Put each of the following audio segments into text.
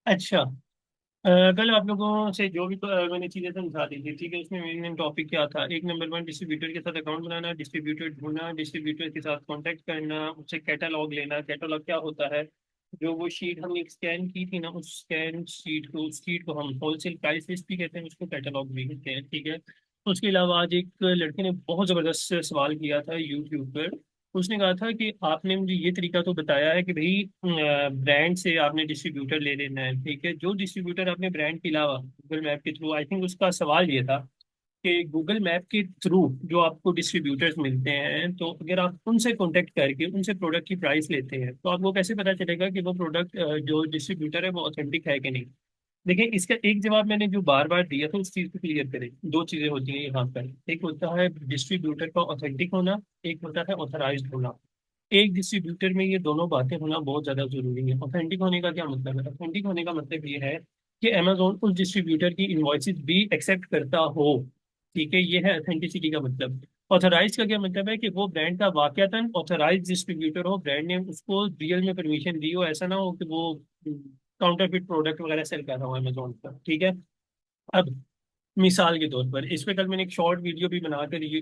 अच्छा। कल आप लोगों से जो भी मैंने चीज़ें समझा दी थी, ठीक है, उसमें मेन टॉपिक क्या था? एक नंबर वन, डिस्ट्रीब्यूटर के साथ अकाउंट बनाना, डिस्ट्रीब्यूटर ढूंढना, डिस्ट्रीब्यूटर के साथ कांटेक्ट करना, उससे कैटलॉग लेना। कैटलॉग क्या होता है? जो वो शीट हमने स्कैन की थी ना, उस स्कैन शीट को हम होलसेल प्राइस लिस्ट भी कहते हैं, उसको कैटलॉग भी कहते हैं, ठीक है। उसके अलावा आज एक लड़के ने बहुत ज़बरदस्त सवाल किया था यूट्यूब पर। उसने कहा था कि आपने मुझे ये तरीका तो बताया है कि भाई ब्रांड से आपने डिस्ट्रीब्यूटर ले लेना है, ठीक है। जो डिस्ट्रीब्यूटर आपने ब्रांड के अलावा गूगल मैप के थ्रू, आई थिंक उसका सवाल ये था कि गूगल मैप के थ्रू जो आपको डिस्ट्रीब्यूटर्स मिलते हैं, तो अगर आप उनसे कांटेक्ट करके उनसे प्रोडक्ट की प्राइस लेते हैं, तो आपको कैसे पता चलेगा कि वो प्रोडक्ट जो डिस्ट्रीब्यूटर है वो ऑथेंटिक है कि नहीं? देखिए, इसका एक जवाब मैंने जो बार बार दिया था उस चीज को क्लियर करें। दो चीजें होती हैं यहाँ पर। एक होता है डिस्ट्रीब्यूटर का ऑथेंटिक होना, एक होता है ऑथराइज्ड होना। एक डिस्ट्रीब्यूटर में ये दोनों बातें होना बहुत ज्यादा जरूरी है। ऑथेंटिक होने का क्या मतलब है? ऑथेंटिक होने का मतलब ये है कि अमेजोन उस डिस्ट्रीब्यूटर की इनवॉइसेस भी एक्सेप्ट करता हो, ठीक है। ये है ऑथेंटिसिटी का मतलब। ऑथराइज का क्या मतलब है? कि वो ब्रांड का वाकयातन ऑथराइज डिस्ट्रीब्यूटर हो, ब्रांड ने उसको रियल में परमिशन दी हो। ऐसा ना हो कि वो काउंटरफिट प्रोडक्ट वगैरह सेल कर रहा हूँ अमेजोन पर, ठीक है। अब मिसाल के तौर पर, इस पे कल मैंने एक शॉर्ट वीडियो भी बनाकर ये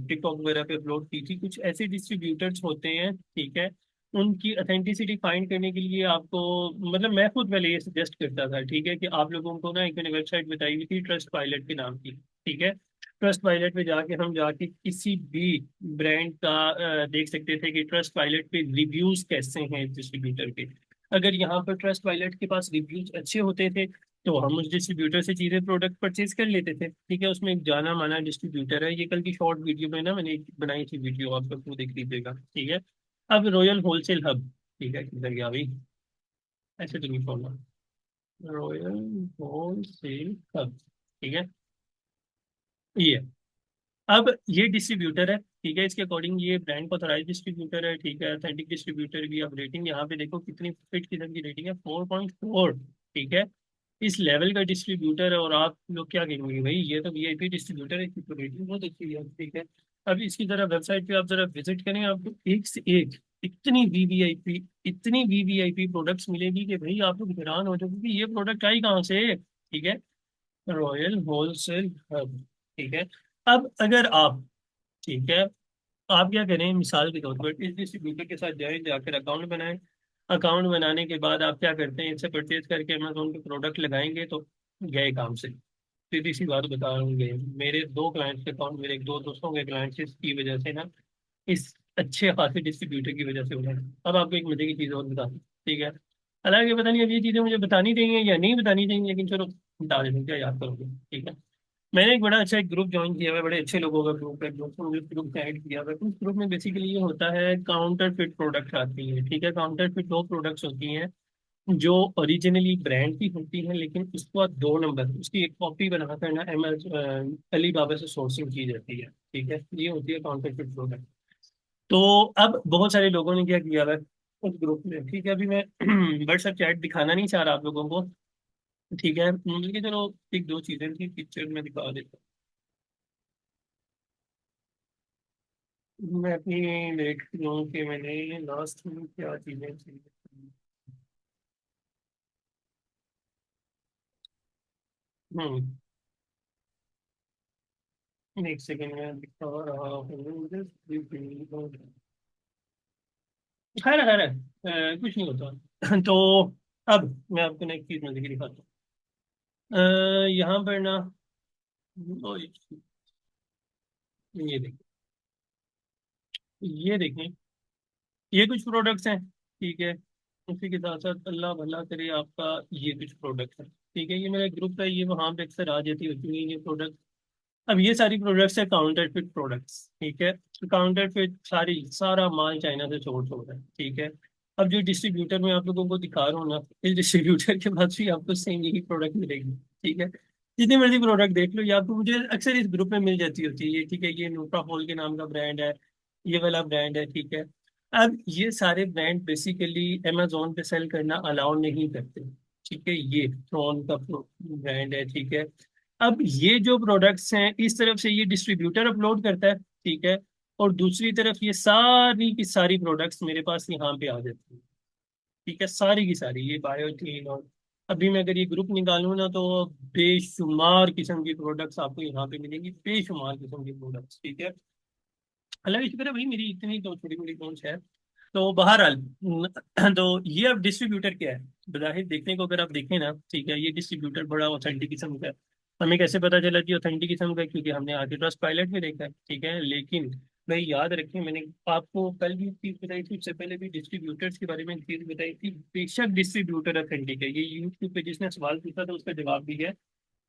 टिकटॉक वगैरह पे अपलोड की थी। कुछ ऐसे डिस्ट्रीब्यूटर्स होते हैं, ठीक है, उनकी अथेंटिसिटी फाइंड करने के लिए आपको, मतलब मैं खुद पहले ये सजेस्ट करता था, ठीक है, कि आप लोगों को ना एक मैंने वेबसाइट बताई हुई थी ट्रस्ट पायलट के नाम की, ठीक है। ट्रस्ट पायलट पे जाके हम जाके किसी भी ब्रांड का देख सकते थे कि ट्रस्ट पायलट पे रिव्यूज कैसे हैं डिस्ट्रीब्यूटर के। अगर यहाँ पर ट्रस्ट पायलट के पास रिव्यूज अच्छे होते थे, तो हम उस डिस्ट्रीब्यूटर से चीजें प्रोडक्ट परचेज कर लेते थे, ठीक है। उसमें एक जाना माना डिस्ट्रीब्यूटर है। ये कल की शॉर्ट वीडियो में ना मैंने एक बनाई थी वीडियो, आप लोग वो देख लीजिएगा, ठीक है। अब रॉयल होलसेल हब, ठीक है, किधर गया भाई? ऐसे तो नहीं छोड़ना। रॉयल होलसेल हब, ठीक है, ये। अब ये डिस्ट्रीब्यूटर है, ठीक है। इसके अकॉर्डिंग ये ब्रांड का ऑथराइज डिस्ट्रीब्यूटर है, ठीक है। अथेंटिक डिस्ट्रीब्यूटर भी। अब रेटिंग यहाँ पे देखो कितनी फिट किस्म की रेटिंग है, 4.4, ठीक है। इस लेवल का डिस्ट्रीब्यूटर है और आप लोग क्या कहेंगे भाई ये तो वीआईपी डिस्ट्रीब्यूटर है, इसकी तो रेटिंग बहुत अच्छी है, ठीक है। अब इसकी जरा वेबसाइट पे आप जरा विजिट करें, आपको एक से एक इतनी वीवीआईपी प्रोडक्ट्स मिलेगी कि भाई आप लोग हैरान हो जाओगे कि ये प्रोडक्ट आई कहाँ से, ठीक है। रॉयल होलसेल हब, ठीक है। अब अगर आप, ठीक है, आप क्या करें, मिसाल के तौर पर इस डिस्ट्रीब्यूटर के साथ जाएं, जाकर अकाउंट बनाएं। अकाउंट बनाने के बाद आप क्या करते हैं, इनसे परचेज करके अमेजोन के प्रोडक्ट लगाएंगे तो गए काम से। सीधी सी बात बता रहा हूँ, गए। मेरे दो क्लाइंट्स के अकाउंट, मेरे एक दो दोस्तों के क्लाइंट्स की वजह से ना, इस अच्छे खासे डिस्ट्रीब्यूटर की वजह से हो रहा है। अब आपको एक मजे की चीज़ और बता दूं, ठीक है। हालांकि पता नहीं अब ये चीज़ें मुझे बतानी चाहिए या नहीं बतानी चाहिए, लेकिन चलो बता देते हैं, क्या याद करोगे, ठीक है। मैंने एक बड़ा अच्छा एक ग्रुप ज्वाइन किया हुआ है, बड़े अच्छे लोगों का ग्रुप है, दोस्तों ने ग्रुप से ऐड किया हुआ है। उस ग्रुप में बेसिकली ये होता है, काउंटर फिट प्रोडक्ट्स आती हैं, ठीक है। काउंटर फिट वो प्रोडक्ट्स होती हैं जो ओरिजिनली ब्रांड की होती हैं, लेकिन उसको बाद दो नंबर उसकी एक कॉपी बनाकर ना अली बाबा से सोर्सिंग की जाती है, ठीक है। ये होती है काउंटर फिट प्रोडक्ट। तो अब बहुत सारे लोगों ने क्या किया हुआ है उस ग्रुप में, ठीक है। अभी मैं व्हाट्सएप चैट दिखाना नहीं चाह रहा आप लोगों को, ठीक है, लेकिन चलो एक दो चीजें थी पिक्चर में दिखा देता हूँ। मैं अपनी देखती हूँ कि मैंने लास्ट में क्या चीजें थी। हम्म, एक सेकेंड में दिखा रहा हूँ। खैर खैर कुछ नहीं होता। तो अब मैं आपको ना एक चीज में दिखाता हूँ। यहाँ पर ना, ओ, ये देखें, ये कुछ प्रोडक्ट्स हैं, ठीक है। उसी के साथ साथ अल्लाह भला करे आपका, ये कुछ प्रोडक्ट्स हैं, ठीक है। ये मेरा ग्रुप है, ये वहाँ पे अक्सर आ जाती होती है ये प्रोडक्ट। अब ये सारी प्रोडक्ट्स है काउंटर फिट प्रोडक्ट्स, ठीक है। काउंटर फिट सारा माल चाइना से सोर्स हो रहा है, ठीक है। अब जो डिस्ट्रीब्यूटर मैं आप लोगों को दिखा रहा हूँ ना, इस डिस्ट्रीब्यूटर के पास भी आपको सेम यही प्रोडक्ट मिलेगी, ठीक है। जितनी मर्जी प्रोडक्ट देख लो, या आपको मुझे अक्सर इस ग्रुप में मिल जाती होती है ये, ठीक है। ये न्यूट्राफॉल के नाम का ब्रांड है, ये वाला ब्रांड है, ठीक है। अब ये सारे ब्रांड बेसिकली अमेजोन पे सेल करना अलाउ नहीं करते, ठीक है। ये थ्रोन का ब्रांड है, ठीक है। अब ये जो प्रोडक्ट्स हैं, इस तरफ से ये डिस्ट्रीब्यूटर अपलोड करता है, ठीक है। और दूसरी तरफ ये सारी की सारी प्रोडक्ट्स मेरे पास यहाँ पे आ जाती है, ठीक है। सारी की सारी ये बायोटीन और अभी मैं अगर ये ग्रुप निकालूं ना, तो बेशुमार किस्म की प्रोडक्ट्स आपको यहाँ पे मिलेंगी, बेशुमार किस्म की प्रोडक्ट्स, ठीक है। अल्लाह का शुक्र है भाई, मेरी इतनी तो छोटी मोटी पहुंच है। तो बहरहाल तो ये अब डिस्ट्रीब्यूटर क्या है, बज़ाहिर देखने को अगर आप देखें ना, ठीक है, ये डिस्ट्रीब्यूटर बड़ा ऑथेंटिक किस्म का है। हमें कैसे पता चला कि ऑथेंटिक किस्म का है? क्योंकि हमने आगे ट्रस्ट पायलट में देखा है, ठीक है। लेकिन भाई याद रखें, मैंने आपको कल भी एक चीज बताई थी, उससे पहले भी डिस्ट्रीब्यूटर्स के बारे में एक चीज बताई थी, बेशक डिस्ट्रीब्यूटर ऑथेंटिक है। ये यूट्यूब पे जिसने सवाल पूछा था उसका जवाब भी है,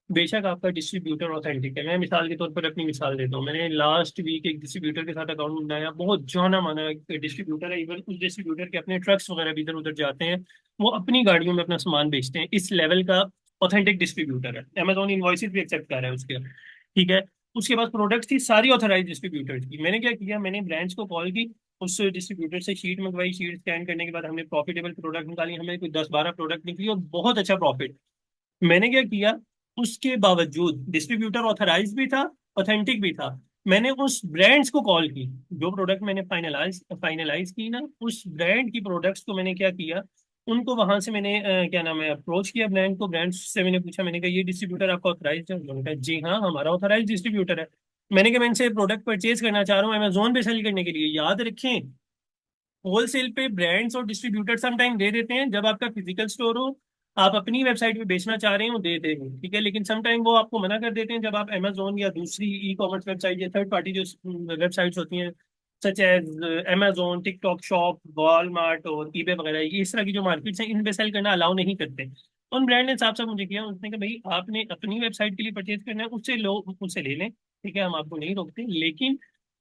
बेशक आपका डिस्ट्रीब्यूटर ऑथेंटिक है। मैं मिसाल के तौर पर अपनी मिसाल देता हूँ, मैंने लास्ट वीक एक डिस्ट्रीब्यूटर के साथ अकाउंट बनाया, बहुत जाना माना डिस्ट्रीब्यूटर है। इवन उस डिस्ट्रीब्यूटर के अपने ट्रक्स वगैरह भी इधर उधर जाते हैं, वो अपनी गाड़ियों में अपना सामान बेचते हैं, इस लेवल का ऑथेंटिक डिस्ट्रीब्यूटर है। अमेजोन इनवॉइसेस भी एक्सेप्ट कर रहा है उसके, ठीक है। उसके पास प्रोडक्ट्स थी सारी ऑथराइज डिस्ट्रीब्यूटर की। मैंने क्या किया, मैंने ब्रांड्स को कॉल की, उस डिस्ट्रीब्यूटर से शीट मंगवाई, शीट स्कैन करने के बाद हमने प्रॉफिटेबल प्रोडक्ट निकाली, हमें कोई 10-12 प्रोडक्ट निकली और बहुत अच्छा प्रॉफिट। मैंने क्या किया, उसके बावजूद डिस्ट्रीब्यूटर ऑथराइज भी था, ऑथेंटिक भी था, मैंने उस ब्रांड्स को कॉल की, जो प्रोडक्ट मैंने फाइनलाइज फाइनलाइज की ना, उस ब्रांड की प्रोडक्ट्स को मैंने क्या किया, उनको वहां से मैंने क्या नाम है, अप्रोच किया ब्रांड को। ब्रांड से मैंने पूछा, मैंने कहा ये डिस्ट्रीब्यूटर आपका ऑथराइज है? उन्होंने कहा जी हाँ, हमारा ऑथराइज डिस्ट्रीब्यूटर है। मैंने कहा मैं इनसे प्रोडक्ट परचेज करना चाह रहा हूँ अमेजोन पे सेल करने के लिए। याद रखें, होलसेल पे ब्रांड्स और डिस्ट्रीब्यूटर समटाइम दे देते हैं, जब आपका फिजिकल स्टोर हो, आप अपनी वेबसाइट पे बेचना चाह रहे हो, दे देंगे, ठीक है। लेकिन समटाइम वो आपको मना कर देते हैं जब आप अमेजोन या दूसरी ई कॉमर्स वेबसाइट या थर्ड पार्टी जो वेबसाइट्स होती हैं, such as Amazon, TikTok shop, Walmart और ईबे वगैरह, ये इस तरह की जो मार्केट्स हैं, इन पे सेल करना अलाउ नहीं करते। उन ब्रांड ने साफ साफ मुझे किया, उसने कहा भाई आपने अपनी वेबसाइट के लिए परचेज करना है, उससे लो, उससे ले लें, ठीक है, हम आपको नहीं रोकते। लेकिन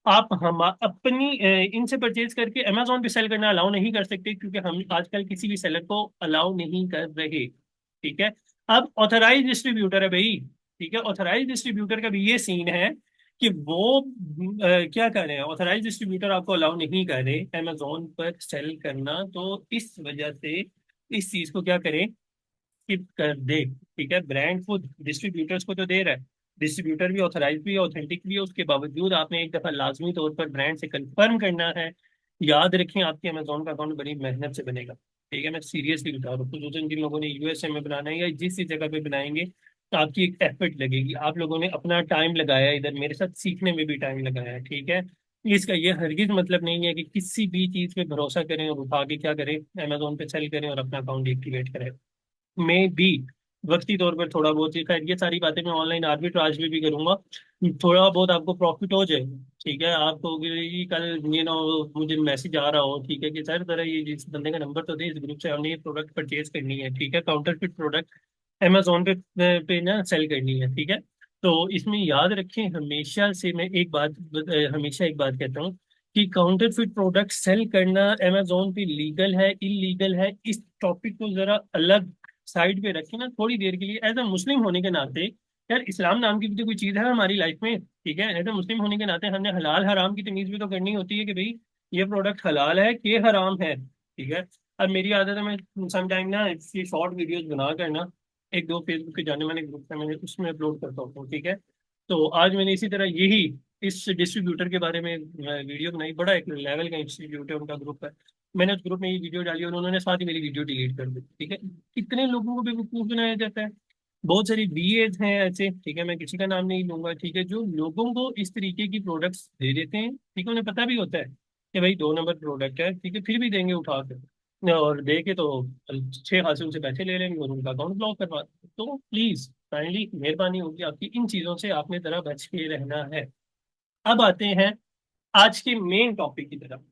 आप हम अपनी इनसे परचेज करके अमेजोन पे सेल करना अलाउ नहीं कर सकते, क्योंकि हम आजकल किसी भी सेलर को अलाउ नहीं कर रहे, ठीक है। अब ऑथराइज डिस्ट्रीब्यूटर है भाई, ठीक है, ऑथराइज डिस्ट्रीब्यूटर का भी ये सीन है कि वो क्या कर रहे हैं, ऑथराइज डिस्ट्रीब्यूटर आपको अलाउ नहीं कर रहे अमेजोन पर सेल करना, तो इस वजह से इस चीज को क्या करें, स्किप कर दे, ठीक है। ब्रांड को डिस्ट्रीब्यूटर्स को तो दे रहा है, डिस्ट्रीब्यूटर भी ऑथराइज भी है, ऑथेंटिक भी है, उसके बावजूद आपने एक दफा लाजमी तौर पर ब्रांड से कंफर्म करना है। याद रखें, आपके अमेजोन का अकाउंट बड़ी मेहनत से बनेगा, ठीक है, मैं सीरियसली बता रहा हूँ। खुसूसन जिन लोगों ने यूएसए में बनाना है या जिस जगह पे बनाएंगे, तो आपकी एक एफर्ट लगेगी, आप लोगों ने अपना टाइम लगाया है, इधर मेरे साथ सीखने में भी टाइम लगाया है, ठीक है। इसका ये हरगिज मतलब नहीं है कि किसी भी चीज पे भरोसा करें और उठा के क्या करें, अमेजोन पे सेल करें और अपना अकाउंट एक्टिवेट करें। में भी वक्ती तौर पर थोड़ा बहुत ही, खैर ये सारी बातें मैं ऑनलाइन आर्बिट्राज में भी करूंगा, थोड़ा बहुत आपको प्रॉफिट हो जाए, ठीक है। आपको कि कल ये ना हो मुझे मैसेज आ रहा हो, ठीक है, कि सर जरा ये जिस बंदे का नंबर तो दे, इस ग्रुप से हमने ये प्रोडक्ट परचेज करनी है, ठीक है, काउंटरफिट प्रोडक्ट अमेजोन पे ना सेल करनी है, ठीक है। तो इसमें याद रखें, हमेशा से मैं एक बात हमेशा एक बात कहता हूँ कि काउंटरफिट प्रोडक्ट सेल करना अमेजोन पे लीगल है इलीगल है, इस टॉपिक को जरा अलग साइड पे रखें ना थोड़ी देर के लिए। एज अ मुस्लिम होने के नाते, यार इस्लाम नाम की भी तो कोई चीज़ है हमारी लाइफ में, ठीक है। एज अ मुस्लिम होने के नाते हमने हलाल हराम की तमीज भी तो करनी होती है कि भाई ये प्रोडक्ट हलाल है कि हराम है, ठीक है। अब मेरी आदत है, मैं समटाइम ना इसकी शॉर्ट वीडियोस बना कर ना, एक दो फेसबुक के जाने माने ग्रुप है, मैंने उसमें अपलोड करता हूँ, ठीक है। तो आज मैंने इसी तरह यही इस डिस्ट्रीब्यूटर के बारे में वीडियो बनाई, बड़ा एक लेवल का इंस्टीट्यूट है, उनका ग्रुप है, मैंने उस ग्रुप में ये वीडियो डाली और उन्होंने साथ ही मेरी वीडियो डिलीट कर दी, ठीक है। कितने लोगों को बेवकूफ बनाया जाता है, बहुत सारी बीएज हैं ऐसे, ठीक है, मैं किसी का नाम नहीं लूंगा, ठीक है, जो लोगों को इस तरीके की प्रोडक्ट्स दे देते हैं, ठीक है, उन्हें पता भी होता है कि भाई 2 नंबर प्रोडक्ट है, ठीक है, फिर भी देंगे उठा कर, और दे के तो अच्छे खासे उनसे पैसे ले लेंगे और उनका अकाउंट ब्लॉक करवा देंगे। तो प्लीज काइंडली मेहरबानी होगी आपकी, इन चीजों से आपने जरा बच के रहना है। अब आते हैं आज के मेन टॉपिक की तरफ।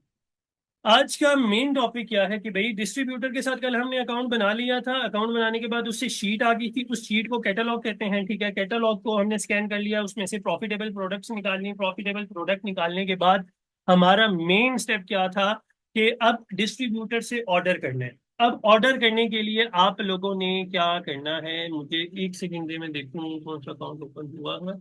आज का मेन टॉपिक क्या है कि भाई डिस्ट्रीब्यूटर के साथ कल हमने अकाउंट बना लिया था, अकाउंट बनाने के बाद उससे शीट आ गई थी, उस शीट को कैटलॉग कहते हैं, ठीक है। कैटलॉग को हमने स्कैन कर लिया, उसमें से प्रॉफिटेबल प्रोडक्ट्स निकालनी, प्रॉफिटेबल प्रोडक्ट निकालने के बाद हमारा मेन स्टेप क्या था कि अब डिस्ट्रीब्यूटर से ऑर्डर करना है। अब ऑर्डर करने के लिए आप लोगों ने क्या करना है, मुझे एक सेकंड दे, मैं देखूँ कौन सा अकाउंट ओपन हुआ है,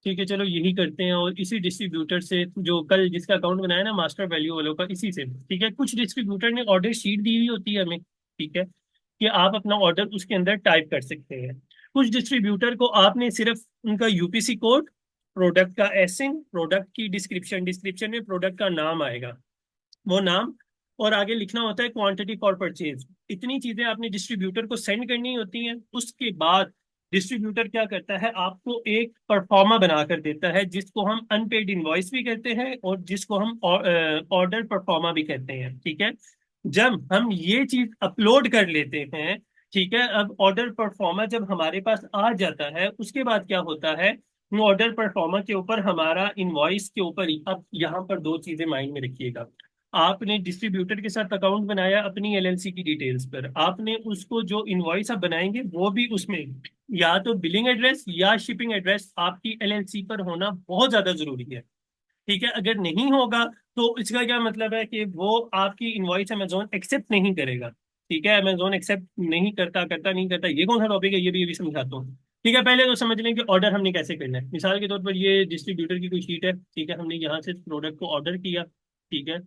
ठीक है, चलो यही करते हैं। और इसी डिस्ट्रीब्यूटर से, जो कल जिसका अकाउंट बनाया ना मास्टर वैल्यू वालों का, इसी से, ठीक है। कुछ डिस्ट्रीब्यूटर ने ऑर्डर शीट दी हुई होती है हमें, ठीक है, कि आप अपना ऑर्डर उसके अंदर टाइप कर सकते हैं। कुछ डिस्ट्रीब्यूटर को आपने सिर्फ उनका यूपीसी कोड, प्रोडक्ट का एसिन, प्रोडक्ट की डिस्क्रिप्शन, डिस्क्रिप्शन में प्रोडक्ट का नाम आएगा, वो नाम और आगे लिखना होता है क्वांटिटी फॉर परचेज। इतनी चीजें आपने डिस्ट्रीब्यूटर को सेंड करनी होती हैं। उसके बाद डिस्ट्रीब्यूटर क्या करता है, आपको एक परफॉर्मा बनाकर देता है, जिसको हम अनपेड इनवॉइस भी कहते हैं और जिसको हम ऑर्डर परफॉर्मा भी कहते हैं। ठीक है, जब हम ये चीज अपलोड कर लेते हैं, ठीक है, अब ऑर्डर परफॉर्मा जब हमारे पास आ जाता है, उसके बाद क्या होता है, ऑर्डर परफॉर्मा के ऊपर हमारा इनवॉइस के ऊपर ही, अब यहाँ पर दो चीजें माइंड में रखिएगा। आपने डिस्ट्रीब्यूटर के साथ अकाउंट बनाया अपनी एलएलसी की डिटेल्स पर, आपने उसको जो इनवॉइस आप बनाएंगे वो भी उसमें या तो बिलिंग एड्रेस या शिपिंग एड्रेस आपकी एलएलसी पर होना बहुत ज्यादा जरूरी है। ठीक है, अगर नहीं होगा तो इसका क्या मतलब है कि वो आपकी इनवॉइस अमेजोन एक्सेप्ट नहीं करेगा। ठीक है, अमेजोन एक्सेप्ट नहीं करता, करता नहीं करता, ये कौन सा टॉपिक है, ये भी समझाता हूँ। ठीक है, पहले तो समझ लें कि ऑर्डर हमने कैसे करना है। मिसाल के तौर पर ये डिस्ट्रीब्यूटर की कोई शीट है, ठीक है, हमने यहाँ से प्रोडक्ट को ऑर्डर किया। ठीक है,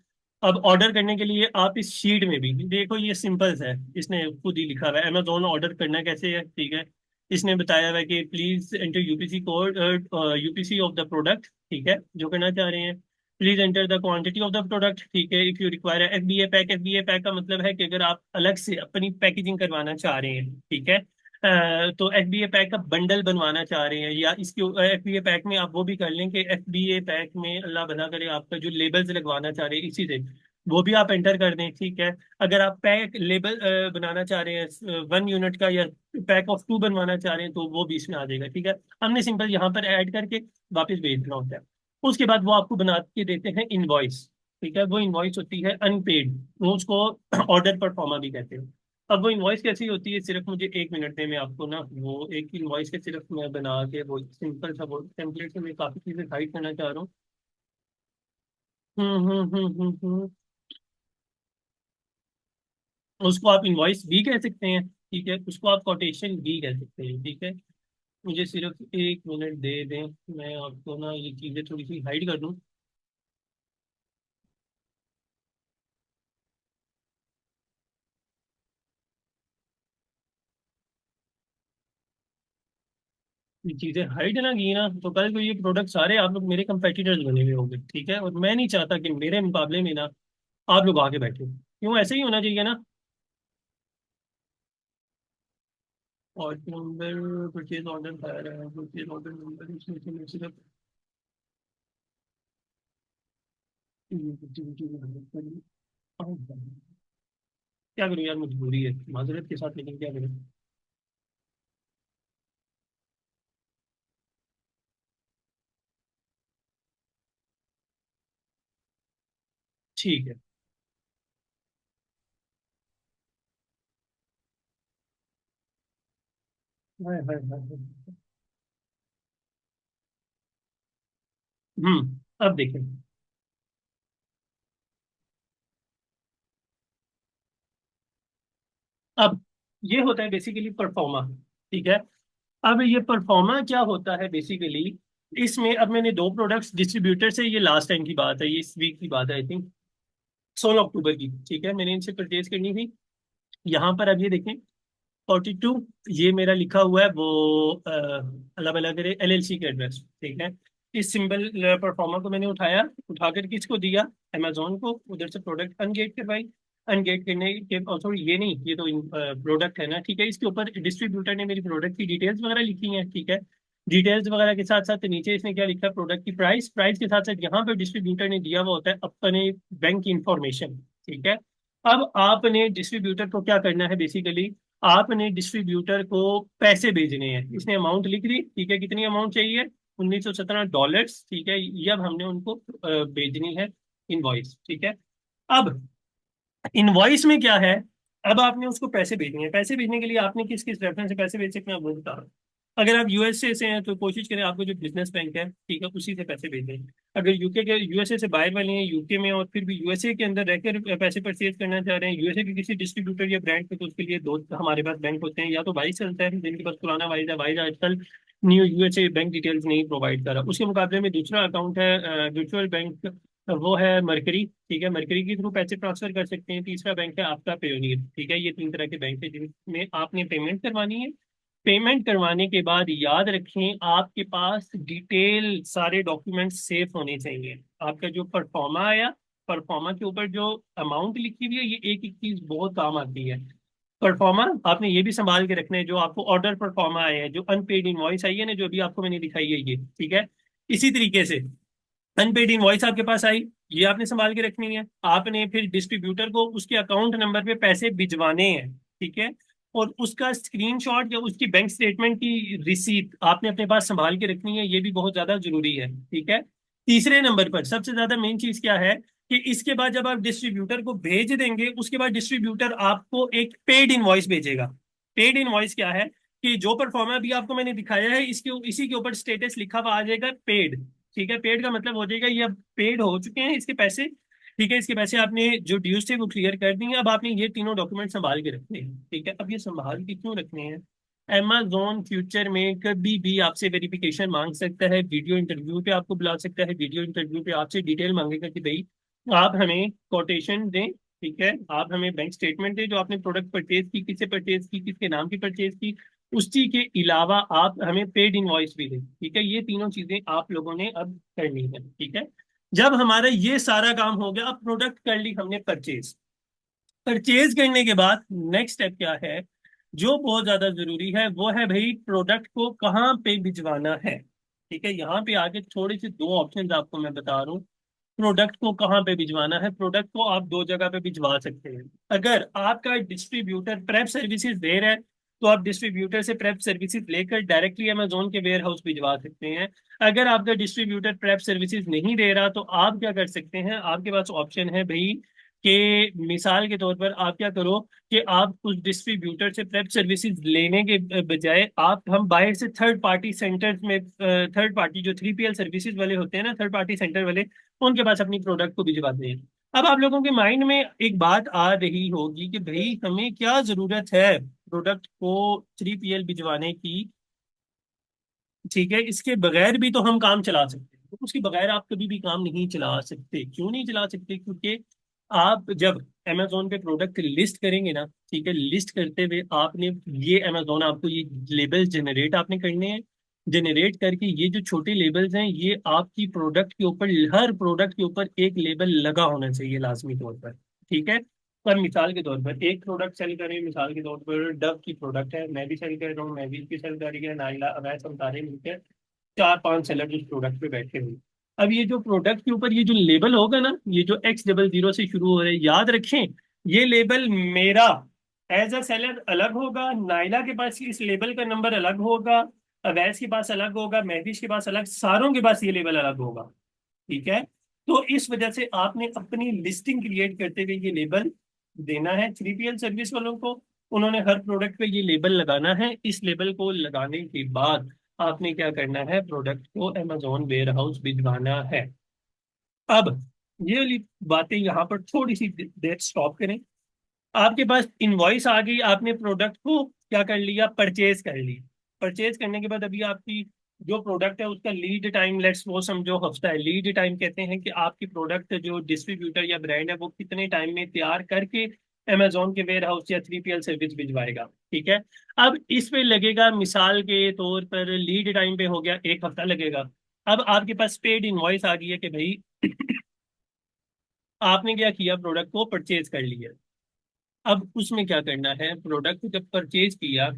अब ऑर्डर करने के लिए आप इस शीट में भी देखो, ये सिंपल है, इसने खुद ही लिखा हुआ है अमेजोन ऑर्डर करना कैसे है। ठीक है, इसने बताया हुआ है कि please enter UPC code, UPC of the product, ठीक है, जो करना चाह रहे हैं। Please enter the quantity of the product, ठीक है, if you require FBA pack. FBA pack का मतलब है कि अगर आप अलग से अपनी पैकेजिंग करवाना चाह रहे हैं, ठीक है, तो एफबीए पैक का बंडल बनवाना चाह रहे हैं, या इसके एफबीए पैक में आप वो भी कर लें कि एफबीए पैक में अल्लाह भला करे आपका जो लेबल्स लगवाना चाह रहे हैं इसी से, वो भी आप एंटर कर दें। ठीक है, अगर आप पैक लेबल बनाना चाह रहे हैं 1 यूनिट का, या पैक ऑफ 2 बनवाना चाह रहे हैं, तो वो भी इसमें आ जाएगा। ठीक है, हमने सिंपल यहाँ पर ऐड करके वापस भेज देना होता है। उसके बाद वो आपको बना के देते हैं इनवॉइस। ठीक है, वो इनवॉइस होती है अनपेड, वो उसको ऑर्डर परफॉर्मा भी कहते हैं। अब वो इनवॉइस कैसी होती है, सिर्फ मुझे 1 मिनट में मैं आपको ना वो एक इनवॉइस के सिर्फ मैं बना के वो सिंपल सा वो टेम्पलेट से मैं काफी चीजें हाइड करना चाह रहा हूँ। उसको आप इनवॉइस भी कह सकते हैं। ठीक है, उसको आप कोटेशन भी कह सकते हैं। ठीक है, मुझे सिर्फ 1 मिनट दे दें, मैं आपको ना ये चीजें थोड़ी सी हाइड कर दूं। ये चीजें हाइड ना की ना, तो कल को ये प्रोडक्ट सारे आप लोग मेरे कंपेटिटर्स बने हुए होंगे। ठीक है, और मैं नहीं चाहता कि मेरे मुकाबले में ना आप लोग आगे बैठे, क्यों, ऐसे ही होना चाहिए ना। और number purchase order purchase order number, इसमें से मैं सिर्फ क्या करूँ यार, मजबूरी है माजरत के साथ, लेकिन क्या करूँ। ठीक है। हाय हाय हाय हाय। अब देखें। अब ये होता है बेसिकली परफॉर्मा। ठीक है, अब ये परफॉर्मा क्या होता है बेसिकली, इसमें अब मैंने दो प्रोडक्ट्स डिस्ट्रीब्यूटर से, ये लास्ट टाइम की बात है, ये इस वीक की बात है आई थिंक, 16 अक्टूबर की। ठीक है, मैंने इनसे परचेज करनी थी। यहाँ पर अब ये देखें 42, ये मेरा लिखा हुआ है वो अल्लाह भला करे एलएलसी के एड्रेस। ठीक है, इस सिंबल परफॉर्मा को मैंने उठाया, उठाकर किसको दिया, अमेजोन को, उधर से प्रोडक्ट अनगेट करवाई। अनगेट करने के सॉरी ये नहीं, ये तो प्रोडक्ट है ना। ठीक है, इसके ऊपर डिस्ट्रीब्यूटर ने मेरी प्रोडक्ट की डिटेल्स वगैरह लिखी हैं। ठीक है, डिटेल्स वगैरह के साथ साथ नीचे इसने क्या लिखा है, प्रोडक्ट की प्राइस, प्राइस के साथ साथ यहाँ पर डिस्ट्रीब्यूटर ने दिया हुआ होता है अपने बैंक की इंफॉर्मेशन। ठीक है, अब आपने डिस्ट्रीब्यूटर को क्या करना है बेसिकली, आपने डिस्ट्रीब्यूटर को पैसे भेजने हैं। इसने अमाउंट लिख दी, ठीक है, कितनी अमाउंट चाहिए, $1917। ठीक है, ये अब हमने उनको भेजनी है इनवॉइस। ठीक है, अब इनवॉइस में क्या है, अब आपने उसको पैसे भेजने हैं। पैसे भेजने के लिए आपने किस किस रेफरेंस से पैसे भेज सकते हैं, आप वो बता रहा हूँ। अगर आप यूएसए से हैं तो कोशिश करें आपको जो बिजनेस बैंक है, ठीक है, उसी से पैसे भेजें। अगर यूके के, यूएसए से बाहर वाले हैं यूके में और फिर भी यूएसए के अंदर रहकर पैसे परचेज करना चाह रहे हैं यूएसए के किसी डिस्ट्रीब्यूटर या ब्रांड पे, तो उसके लिए दो हमारे पास बैंक होते हैं, या तो वाइज चलता है जिनके पास पुराना वाइज है, वाइज आजकल न्यू यूएसए बैंक डिटेल्स नहीं प्रोवाइड कर रहा। उसके मुकाबले में दूसरा अकाउंट है वर्चुअल बैंक, वो है मरकरी। ठीक है, मरकरी के थ्रू पैसे ट्रांसफर कर सकते हैं। तीसरा बैंक है आपका पेयोनियर। ठीक है, ये 3 तरह के बैंक है जिनमें आपने पेमेंट करवानी है। पेमेंट करवाने के बाद याद रखें आपके पास डिटेल सारे डॉक्यूमेंट्स सेफ होने चाहिए। आपका जो परफॉर्मा आया परफॉर्मा के ऊपर जो अमाउंट लिखी हुई है, ये एक एक चीज बहुत काम आती है। परफॉर्मा आपने ये भी संभाल के रखना है, जो आपको ऑर्डर परफॉर्मा आए हैं, जो अनपेड इनवॉइस आई है ना, जो अभी आपको मैंने दिखाई है ये, ठीक है। इसी तरीके से अनपेड इनवॉइस आपके पास आई, ये आपने संभाल के रखनी है। आपने फिर डिस्ट्रीब्यूटर को उसके अकाउंट नंबर पे पैसे भिजवाने हैं, ठीक है। और उसका स्क्रीनशॉट या उसकी बैंक स्टेटमेंट की रिसीट आपने अपने पास संभाल के रखनी है, ये भी बहुत ज्यादा जरूरी है, ठीक है। तीसरे नंबर पर सबसे ज्यादा मेन चीज क्या है कि इसके बाद जब आप डिस्ट्रीब्यूटर को भेज देंगे, उसके बाद डिस्ट्रीब्यूटर आपको एक पेड इनवॉइस भेजेगा। पेड इनवॉइस क्या है कि जो परफॉर्मा भी आपको मैंने दिखाया है, इसके इसी के ऊपर स्टेटस लिखा हुआ आ जाएगा पेड, ठीक है। पेड का मतलब हो जाएगा ये अब पेड हो चुके हैं इसके पैसे, ठीक है। इसके पैसे आपने जो ड्यूज थे वो क्लियर कर दिए, अब आपने ये तीनों डॉक्यूमेंट संभाल के रखने हैं, ठीक है। अब ये संभाल के क्यों रखने हैं? Amazon फ्यूचर में कभी भी आपसे वेरिफिकेशन मांग सकता है, वीडियो इंटरव्यू पे आपको बुला सकता है, वीडियो इंटरव्यू पे आपसे डिटेल मांगेगा कि भाई आप हमें कोटेशन दें, ठीक है। आप हमें बैंक स्टेटमेंट दें, जो आपने प्रोडक्ट परचेज की, किससे परचेज की, किसके नाम की परचेज की। उसी के अलावा आप हमें पेड इनवॉइस भी दें, ठीक है। ये तीनों चीजें आप लोगों ने अब करनी है, ठीक है। जब हमारा ये सारा काम हो गया, अब प्रोडक्ट कर ली हमने परचेज। परचेज करने के बाद नेक्स्ट स्टेप क्या है, जो बहुत ज्यादा जरूरी है, वो है भाई प्रोडक्ट को कहाँ पे भिजवाना है, ठीक है। यहाँ पे आगे थोड़ी सी दो ऑप्शन आपको मैं बता रहा हूँ। प्रोडक्ट को कहाँ पे भिजवाना है, प्रोडक्ट को आप दो जगह पे भिजवा सकते हैं। अगर आपका डिस्ट्रीब्यूटर प्रेप सर्विसेज दे रहा है, तो आप डिस्ट्रीब्यूटर से प्रेप सर्विसेज लेकर डायरेक्टली अमेजोन के वेयर हाउस भिजवा सकते हैं। अगर आपका डिस्ट्रीब्यूटर प्रेप सर्विसेज नहीं दे रहा, तो आप क्या कर सकते हैं, आपके पास ऑप्शन है भाई कि मिसाल के तौर पर आप क्या करो कि आप उस डिस्ट्रीब्यूटर से प्रेप सर्विसेज लेने के बजाय आप हम बाहर से थर्ड पार्टी सेंटर्स में, थर्ड पार्टी जो 3PL सर्विसेज वाले होते हैं ना, थर्ड पार्टी सेंटर वाले, उनके पास अपनी प्रोडक्ट को भिजवाते हैं। अब आप लोगों के माइंड में एक बात आ रही होगी कि भाई हमें क्या जरूरत है प्रोडक्ट को 3PL भिजवाने की, ठीक है। इसके बगैर भी तो हम काम चला सकते हैं, तो उसके बगैर आप कभी भी काम नहीं चला सकते। क्यों नहीं चला सकते? क्योंकि आप जब अमेजोन पे प्रोडक्ट लिस्ट करेंगे ना, ठीक है, लिस्ट करते हुए आपने ये अमेजोन आपको ये लेबल जनरेट आपने करने हैं। जनरेट करके ये जो छोटे लेबल्स हैं, ये आपकी प्रोडक्ट के ऊपर, हर प्रोडक्ट के ऊपर एक लेबल लगा होना चाहिए लाजमी तौर पर, ठीक है। पर मिसाल के तौर पर एक प्रोडक्ट सेल करें, मिसाल के तौर पर डव की प्रोडक्ट है, मैं भी सेल कर रहा हूँ, मैं भी इसकी सेल कर रही है, नाइला, अवैस, हम सारे मिलकर चार पांच सेलर इस प्रोडक्ट पे बैठे हुए। अब ये जो प्रोडक्ट के ऊपर ये जो लेबल होगा ना, ये जो X00 से शुरू हो रहे हैं, याद रखें ये लेबल मेरा एज अ सेलर अलग होगा, नाइला के पास इस लेबल का नंबर अलग होगा, अवैस के पास अलग होगा, महविश के पास अलग, सारों के पास ये लेबल अलग होगा, ठीक है। तो इस वजह से आपने अपनी लिस्टिंग क्रिएट करते हुए ये लेबल देना है 3PL सर्विस वालों को। उन्होंने हर प्रोडक्ट पे ये लेबल लगाना है। इस लेबल को लगाने के बाद आपने क्या करना है, प्रोडक्ट को अमेजोन वेयर हाउस भिजवाना है। अब ये वाली बातें यहाँ पर थोड़ी सी देर स्टॉप करें। आपके पास इनवॉइस आ गई, आपने प्रोडक्ट को क्या कर लिया, परचेज कर लिया। परचेज करने के बाद अभी आपकी जो प्रोडक्ट है उसका लीड टाइम, लेट्स वो समझो हफ्ता है। लीड टाइम कहते हैं कि आपकी प्रोडक्ट जो डिस्ट्रीब्यूटर या ब्रांड है वो कितने टाइम में तैयार करके अमेजोन के वेयर हाउस या 3PL सर्विस भिजवाएगा, ठीक है। अब इस पे लगेगा, मिसाल के तौर पर लीड टाइम पे हो गया एक हफ्ता लगेगा। अब आपके पास पेड इनवॉइस आ गई है कि भाई आपने क्या किया, प्रोडक्ट को परचेज कर लिया। अब उसमें क्या करना है, प्रोडक्ट जब परचेज किया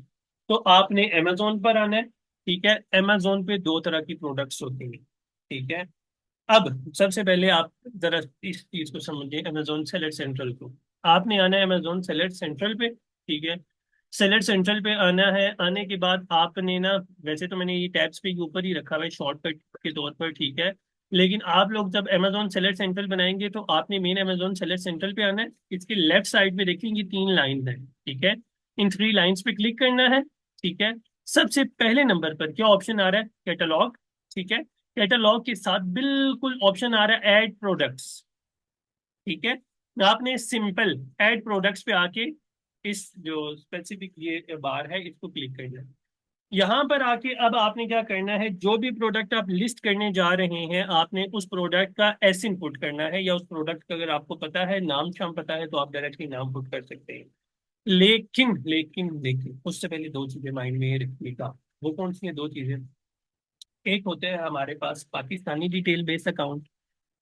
तो आपने अमेजोन पर आना है, ठीक है। अमेजोन पे दो तरह की प्रोडक्ट्स होती हैं, ठीक है। अब सबसे पहले आप जरा इस चीज को समझिए, अमेजोन सेलेक्ट सेंट्रल को आपने आना है, अमेजोन सेलेक्ट सेंट्रल पे, ठीक है। सेलेक्ट सेंट्रल पे आना है, आने के बाद आपने ना, वैसे तो मैंने ये टैब्स पे ऊपर ही रखा हुआ है शॉर्टकट के तौर पर, ठीक है। लेकिन आप लोग जब अमेजोन सेलेक्ट सेंट्रल बनाएंगे तो आपने मेन अमेजोन सेलेक्ट सेंट्रल पे आना है। इसके लेफ्ट साइड में देखिए ये तीन लाइन है, ठीक है। इन थ्री लाइंस पे क्लिक करना है, ठीक है। सबसे पहले नंबर पर क्या ऑप्शन आ रहा है, कैटलॉग, ठीक है। कैटलॉग के साथ बिल्कुल ऑप्शन आ रहा है ऐड प्रोडक्ट्स, ठीक है। आपने सिंपल ऐड प्रोडक्ट्स पे आके इस जो स्पेसिफिक ये बार है इसको क्लिक करना है। यहाँ पर आके अब आपने क्या करना है, जो भी प्रोडक्ट आप लिस्ट करने जा रहे हैं, आपने उस प्रोडक्ट का एस इनपुट करना है, या उस प्रोडक्ट का अगर आपको पता है, नाम शाम पता है, तो आप डायरेक्टली नाम पुट कर सकते हैं। लेकिन लेकिन लेकिन उससे पहले दो चीजें माइंड में रखिएगा। वो कौन सी है दो चीजें? एक होते हैं हमारे पास पाकिस्तानी डिटेल बेस अकाउंट,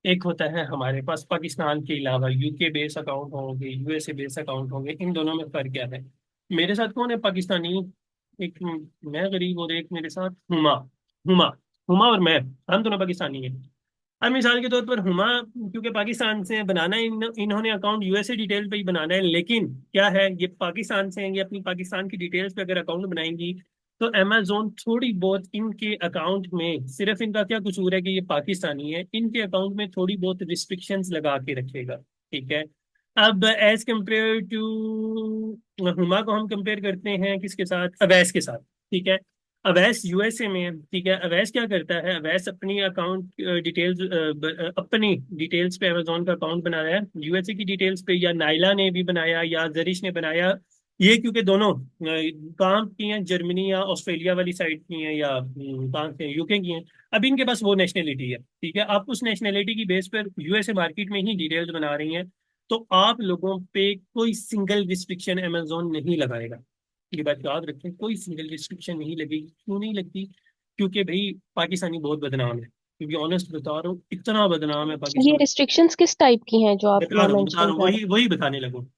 एक होता है हमारे पास पाकिस्तान के अलावा यूके बेस अकाउंट होंगे, यूएसए बेस अकाउंट होंगे, इन दोनों में फर्क क्या है? मेरे साथ कौन है पाकिस्तानी? एक मैं गरीब और एक मेरे साथ हुमा। हुमा हुमा और मैं, हम दोनों पाकिस्तानी हैं। अब मिसाल के तौर पर हुमा, क्योंकि पाकिस्तान से बनाना है, इन्होंने अकाउंट यूएसए डिटेल पे ही बनाना है, लेकिन क्या है, ये पाकिस्तान से हैं, ये अपनी पाकिस्तान की डिटेल्स पे अगर अकाउंट बनाएंगी तो अमेजोन थोड़ी बहुत इनके अकाउंट में, सिर्फ इनका क्या कसूर है कि ये पाकिस्तानी है, इनके अकाउंट में थोड़ी बहुत रिस्ट्रिक्शंस लगा के रखेगा। ठीक है। अब एज कम्पेयर टू हुमा को हम कंपेयर करते हैं किसके साथ? अवैस के साथ। ठीक है। अवैस यूएसए में है। ठीक है। अवैस क्या करता है? अवैस अपनी अकाउंट डिटेल्स, अपनी डिटेल्स पे अमेजोन का अकाउंट बना रहा है यूएसए की डिटेल्स पे, या नाइला ने भी बनाया या जरिश ने बनाया। ये क्योंकि दोनों काम की हैं, जर्मनी या ऑस्ट्रेलिया वाली साइड की हैं, या कहाँ के, यूके की हैं। अब इनके पास वो नेशनलिटी है। ठीक है। आप उस नेशनलिटी की बेस पर यूएसए मार्केट में ही डिटेल्स बना रही हैं, तो आप लोगों पे कोई सिंगल रिस्ट्रिक्शन अमेजोन नहीं लगाएगा। ये बात याद रखें, कोई सिंगल रिस्ट्रिक्शन नहीं लगेगी। क्यों नहीं लगती? क्योंकि भाई पाकिस्तानी बहुत बदनाम है, क्योंकि ऑनेस्ट बता रहा हूँ, इतना बदनाम है ये पाकिस्तान। रिस्ट्रिक्शंस किस टाइप की हैं जो आप बता मेंशन रहा हूँ, कर रहे वही वही बताने लगूँ।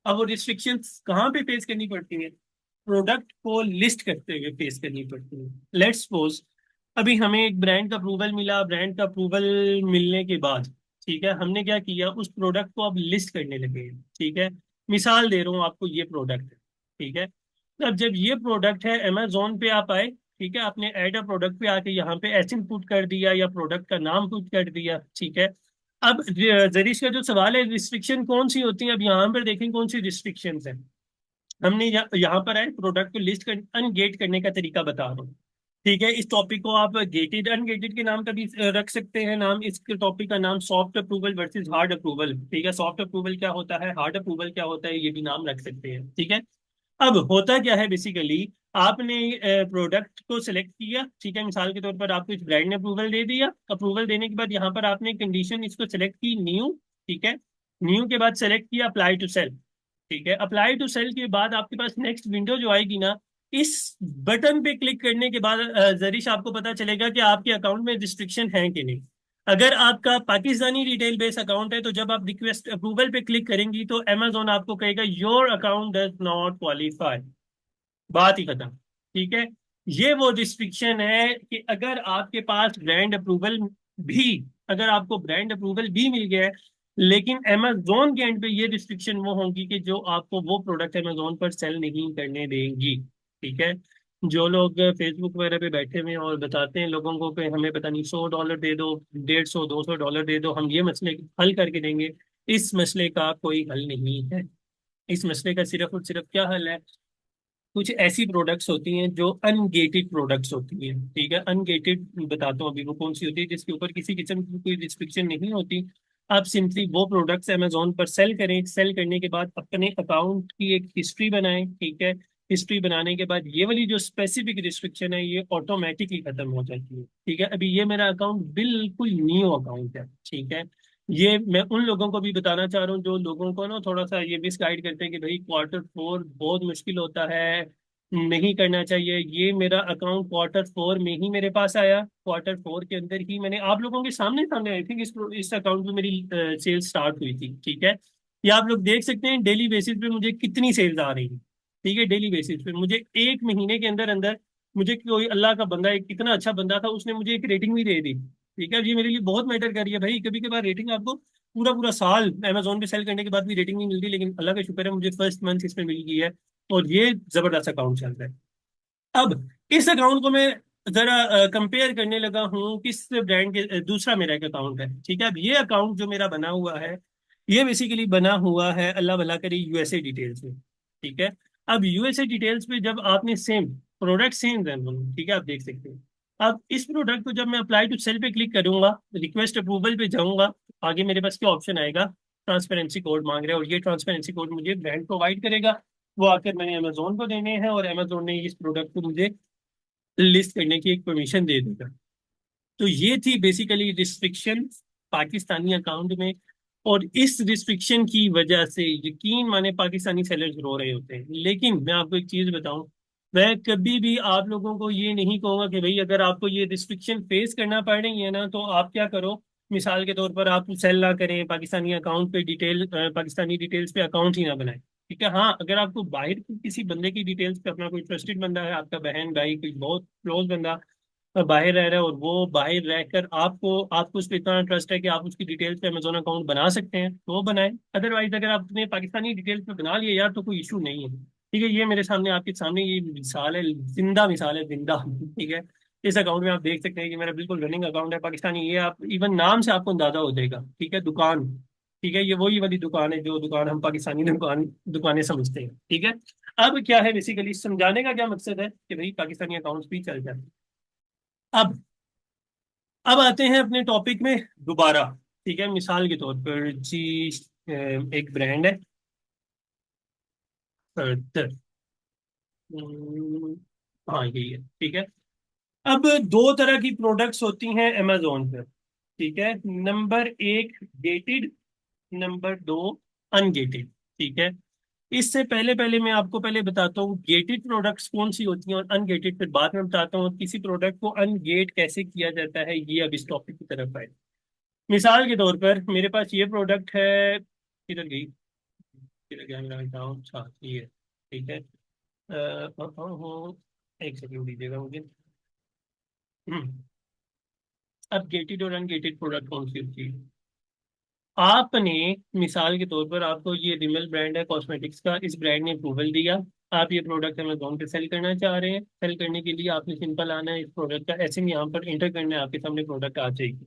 अब वो रिस्ट्रिक्शंस कहाँ पे फेस करनी पड़ती है? प्रोडक्ट को लिस्ट करते हुए फेस करनी पड़ती है। लेट्स सपोज अभी हमें एक ब्रांड का अप्रूवल मिला, ब्रांड का अप्रूवल मिलने के बाद, ठीक है, हमने क्या किया, उस प्रोडक्ट को अब लिस्ट करने लगे। ठीक है। मिसाल दे रहा हूँ आपको, ये प्रोडक्ट है। ठीक है। अब जब ये प्रोडक्ट है, अमेजोन पे आप आए, ठीक है, आपने ऐड अ प्रोडक्ट पे आके यहाँ पे एसिन पुट कर दिया या प्रोडक्ट का नाम पुट कर दिया। ठीक है। अब जरीश का जो सवाल है, रिस्ट्रिक्शन कौन सी होती है, अब यहाँ पर देखें कौन सी रिस्ट्रिक्शन है। हमने यहाँ पर है प्रोडक्ट को लिस्ट कर अनगेट करने का तरीका बता रहा हूँ। ठीक है। इस टॉपिक को आप गेटेड अनगेटेड के नाम का भी रख सकते हैं नाम। इस टॉपिक का नाम soft approval versus hard approval. ठीक है। सॉफ्ट अप्रूवल क्या होता है, हार्ड अप्रूवल क्या होता है, ये भी नाम रख सकते हैं। ठीक है। अब होता क्या है बेसिकली, आपने प्रोडक्ट को सिलेक्ट किया। ठीक है। मिसाल के तौर पर आपको इस ब्रांड ने अप्रूवल दे दिया। अप्रूवल देने के बाद यहाँ पर आपने कंडीशन इसको सिलेक्ट की, न्यू। ठीक है। न्यू के बाद सेलेक्ट किया अप्लाई टू सेल। ठीक है। अप्लाई टू सेल के बाद आपके पास नेक्स्ट विंडो जो आएगी ना, इस बटन पे क्लिक करने के बाद जरीश आपको पता चलेगा कि आपके अकाउंट में रिस्ट्रिक्शन है कि नहीं। अगर आपका पाकिस्तानी रिटेल बेस अकाउंट है, तो जब आप रिक्वेस्ट अप्रूवल पे क्लिक करेंगी तो अमेजोन आपको कहेगा your account does not qualify. बात ही खत्म। ठीक है। ये वो रिस्ट्रिक्शन है कि अगर आपके पास ब्रांड अप्रूवल भी, अगर आपको ब्रांड अप्रूवल भी मिल गया है, लेकिन अमेजोन के एंड पे ये रिस्ट्रिक्शन वो होंगी कि जो आपको वो प्रोडक्ट अमेजोन पर सेल नहीं करने देंगी। ठीक है। जो लोग फेसबुक वगैरह पे बैठे हुए हैं और बताते हैं लोगों को कि हमें पता नहीं $100 दे दो, 150 $200 दे दो, हम ये मसले हल करके देंगे, इस मसले का कोई हल नहीं है। इस मसले का सिर्फ और सिर्फ क्या हल है? कुछ ऐसी प्रोडक्ट्स होती हैं जो अनगेटेड प्रोडक्ट्स होती हैं। ठीक है। अनगेटेड बताता हूँ अभी वो कौन सी होती है, जिसके ऊपर किसी किस्म की कोई रिस्ट्रिक्शन नहीं होती। आप सिंपली वो प्रोडक्ट्स अमेजोन पर सेल करें, सेल करने के बाद अपने अकाउंट की एक हिस्ट्री बनाएं। ठीक है। हिस्ट्री बनाने के बाद ये वाली जो स्पेसिफिक रिस्ट्रिक्शन है, ये ऑटोमेटिकली खत्म हो जाती है। ठीक है। अभी ये मेरा अकाउंट बिल्कुल न्यू अकाउंट है। ठीक है। ये मैं उन लोगों को भी बताना चाह रहा हूँ जो लोगों को ना थोड़ा सा ये मिसगाइड करते हैं कि भाई Q4 बहुत मुश्किल होता है, नहीं करना चाहिए। ये मेरा अकाउंट Q4 में ही मेरे पास आया। Q4 के अंदर ही मैंने आप लोगों के सामने सामने आई थिंक इस अकाउंट में मेरी सेल स्टार्ट हुई थी। ठीक है। ये आप लोग देख सकते हैं डेली बेसिस पे मुझे कितनी सेल्स आ रही हैं। ठीक है। डेली बेसिस पे मुझे एक महीने के अंदर अंदर, मुझे कोई अल्लाह का बंदा, एक कितना अच्छा बंदा था, उसने मुझे एक रेटिंग भी दे दी। ठीक है। ये मेरे लिए बहुत मैटर कर रही है भाई। कभी कभार रेटिंग आपको पूरा पूरा साल अमेजोन पे सेल करने के बाद भी रेटिंग नहीं मिलती, लेकिन अल्लाह का शुक्र है मुझे फर्स्ट मंथ इसमें मिल गई है। और ये जबरदस्त अकाउंट चल रहा है। अब इस अकाउंट को मैं जरा कंपेयर करने लगा हूँ किस ब्रांड के, दूसरा मेरा एक अकाउंट है। ठीक है। अब ये अकाउंट जो मेरा बना हुआ है, ये बेसिकली बना हुआ है, अल्लाह भला करे, यूएसए डिटेल्स में। ठीक है। अब यूएसए डिटेल्स पे जब आपने सेम प्रोडक्ट, सेम है दोनों, ठीक है, आप देख सकते हैं। अब इस प्रोडक्ट को जब मैं अप्लाई टू सेल पे क्लिक करूंगा, रिक्वेस्ट अप्रूवल पे जाऊंगा, आगे मेरे पास क्या ऑप्शन आएगा? ट्रांसपेरेंसी कोड मांग रहे हैं, और ये ट्रांसपेरेंसी कोड मुझे ब्रांड प्रोवाइड करेगा। वो आकर मैंने अमेजोन को देने हैं, और अमेजोन ने इस प्रोडक्ट को मुझे लिस्ट करने की एक परमिशन दे देगा। तो ये थी बेसिकली रिस्ट्रिक्शन पाकिस्तानी अकाउंट में। और इस रिस्ट्रिक्शन की वजह से यकीन माने पाकिस्तानी सेलर्स रो रहे होते हैं। लेकिन मैं आपको एक चीज बताऊं, मैं कभी भी आप लोगों को ये नहीं कहूंगा कि भाई अगर आपको ये रिस्ट्रिक्शन फेस करना पड़ रही है ना, तो आप क्या करो, मिसाल के तौर पर आप सेल ना करें, पाकिस्तानी अकाउंट पे डिटेल, पाकिस्तानी डिटेल्स पे अकाउंट ही ना बनाएं। ठीक है। हाँ, अगर आपको बाहर किसी बंदे की डिटेल्स पे, अपना कोई ट्रस्टेड बंदा है, आपका बहन भाई कोई बहुत क्लोज बंदा बाहर रह रहा है, और वो बाहर रहकर आपको आपको उस पर इतना ट्रस्ट है कि आप उसकी डिटेल्स पे अमेजोन अकाउंट बना सकते हैं, तो वो बनाएं। अदरवाइज अगर आपने पाकिस्तानी डिटेल्स पे बना लिया यार, तो कोई इशू नहीं है। ठीक है, ये मेरे सामने, आपके सामने ये मिसाल है, जिंदा मिसाल है, जिंदा। ठीक है। इस अकाउंट में आप देख सकते हैं कि मेरा बिल्कुल रनिंग अकाउंट है पाकिस्तानी। ये आप इवन नाम से आपको अंदाजा हो जाएगा। ठीक है, दुकान। ठीक है, ये वही वाली दुकान है जो दुकान हम पाकिस्तानी दुकानें समझते हैं। ठीक है। अब क्या है, बेसिकली समझाने का क्या मकसद है कि भाई पाकिस्तानी अकाउंट्स भी चल जाते हैं। अब अब आते हैं अपने टॉपिक में दोबारा। ठीक है, मिसाल के तौर पर जी, एक ब्रांड है फर्दर। हाँ, यही है। ठीक है। अब दो तरह की प्रोडक्ट्स होती हैं अमेजोन पर। ठीक है, नंबर एक गेटेड, नंबर दो अनगेटेड। ठीक है। इससे पहले पहले मैं आपको पहले बताता हूँ गेटेड प्रोडक्ट्स कौन सी होती हैं और अनगेटेड फिर बाद में बताता हूँ किसी प्रोडक्ट को अनगेट कैसे किया जाता है। ये अब इस टॉपिक की तरफ आए। मिसाल के तौर पर मेरे पास ये प्रोडक्ट है, किधर गई, किधर गया मेरा अकाउंट, अच्छा ये है। ठीक है। एक सेकंड दीजिएगा मुझे। हम्म, अब गेटेड और अनगेटेड प्रोडक्ट कौन सी होती है। आपने, मिसाल के तौर पर आपको ये रिमल ब्रांड है कॉस्मेटिक्स का, इस ब्रांड ने अप्रूवल दिया। आप ये प्रोडक्ट अमेजोन पे सेल करना चाह रहे हैं। सेल करने के लिए आपने सिंपल आना है, इस प्रोडक्ट का ऐसे यहाँ पर इंटर करना है, आपके सामने प्रोडक्ट आ जाएगी।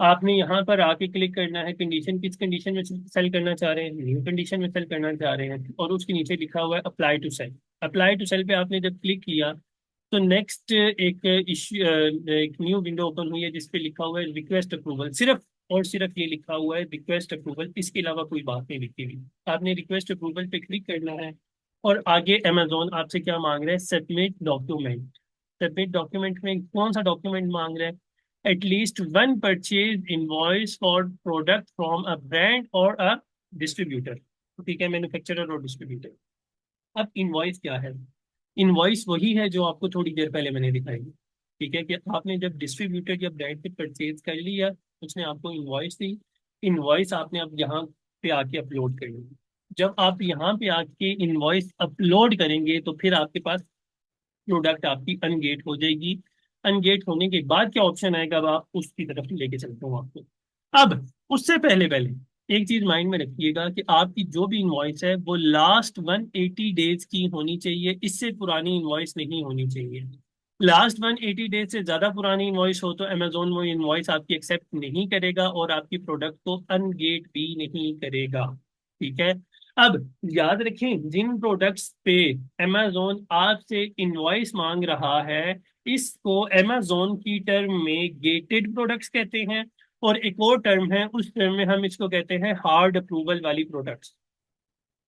आपने यहाँ पर आके क्लिक करना है, कंडीशन किस कंडीशन में सेल करना चाह रहे हैं, न्यू कंडीशन में सेल करना चाह रहे हैं, और उसके नीचे लिखा हुआ है apply to sell. Apply to sell पे आपने जब क्लिक किया तो नेक्स्ट एक इश्यू, एक न्यू विंडो ओपन हुई है जिसपे लिखा हुआ है रिक्वेस्ट अप्रूवल। सिर्फ और सिर्फ ये लिखा हुआ है रिक्वेस्ट अप्रूवल, इसके अलावा कोई बात नहीं लिखी हुई। आपने रिक्वेस्ट अप्रूवल पे क्लिक करना है, और आगे अमेजोन आपसे क्या मांग रहा है, सबमिट डॉक्यूमेंट। सबमिट डॉक्यूमेंट में कौन सा डॉक्यूमेंट मांग रहा है, at least one purchase invoice for product from a brand और अ डिस्ट्रीब्यूटर। ठीक है, मैन्युफैक्चरर और डिस्ट्रीब्यूटर। अब इनवॉइस क्या है, इनवॉइस वही है जो आपको थोड़ी देर पहले मैंने दिखाई। ठीक है, कि आपने जब डिस्ट्रीब्यूटर या ब्रांड से परचेज कर लिया, उसने आपको इनवॉइस दी। इनवॉइस आपने अब यहाँ पे आके अपलोड करनी है। जब आप यहाँ पे आके इनवॉइस अपलोड करेंगे तो फिर आपके पास प्रोडक्ट आपकी अनगेट हो जाएगी। अनगेट होने के बाद क्या ऑप्शन आएगा, अब आप उसकी तरफ लेके चलता हूँ आपको। अब उससे पहले पहले एक चीज माइंड में रखिएगा कि आपकी जो भी इनवॉइस है वो लास्ट 180 डेज की होनी चाहिए, इससे पुरानी इनवॉइस नहीं होनी चाहिए। लास्ट 180 डेज से ज्यादा पुरानी इनवॉइस हो तो अमेजोन वो इनवॉइस आपकी एक्सेप्ट नहीं करेगा और आपकी प्रोडक्ट को अनगेट भी नहीं करेगा। ठीक है। अब याद रखें, जिन प्रोडक्ट्स पे अमेजोन आपसे इनवॉइस मांग रहा है, इसको अमेजोन की टर्म में गेटेड प्रोडक्ट्स कहते हैं, और एक और टर्म है, उस टर्म में हम इसको कहते हैं हार्ड अप्रूवल वाली प्रोडक्ट्स।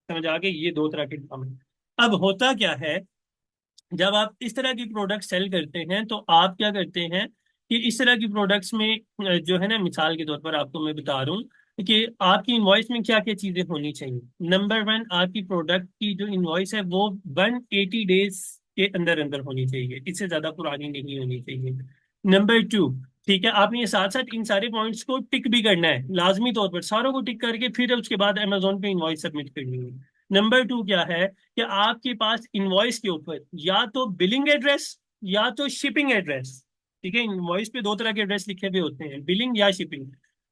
समझ आ गए, ये दो तरह के काम है। अब होता क्या है, जब आप इस तरह की प्रोडक्ट सेल करते हैं तो आप क्या करते हैं कि इस तरह की प्रोडक्ट्स में जो है ना, मिसाल के तौर पर आपको मैं बता रहा हूँ कि आपकी इनवॉइस में क्या क्या चीजें होनी चाहिए। नंबर वन, आपकी प्रोडक्ट की जो इनवॉइस है वो 180 डेज के अंदर अंदर होनी चाहिए, इससे ज्यादा पुरानी नहीं होनी चाहिए। नंबर टू, ठीक है, आपने ये साथ साथ इन सारे पॉइंट्स को टिक भी करना है, लाजमी तौर पर सारों को टिक करके फिर उसके बाद अमेजोन पे इनवॉइस सबमिट करनी है। नंबर टू क्या है कि आपके पास इनवॉइस के ऊपर या तो बिलिंग एड्रेस या तो शिपिंग एड्रेस। ठीक है, इनवॉइस पे दो तरह के एड्रेस लिखे हुए होते हैं, बिलिंग या शिपिंग।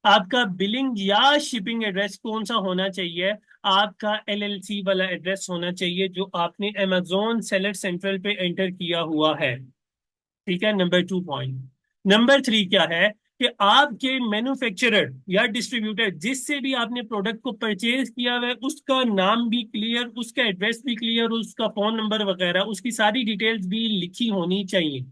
आपका बिलिंग या शिपिंग एड्रेस कौन सा होना चाहिए, आपका एलएलसी वाला एड्रेस होना चाहिए जो आपने अमेजोन सेलर सेंट्रल पे एंटर किया हुआ है। ठीक है, number two point. Number three क्या है कि आपके मैन्युफैक्चरर या डिस्ट्रीब्यूटर जिससे भी आपने प्रोडक्ट को परचेज किया हुआ है उसका नाम भी क्लियर, उसका एड्रेस भी क्लियर, उसका फोन नंबर वगैरह उसकी सारी डिटेल्स भी लिखी होनी चाहिए।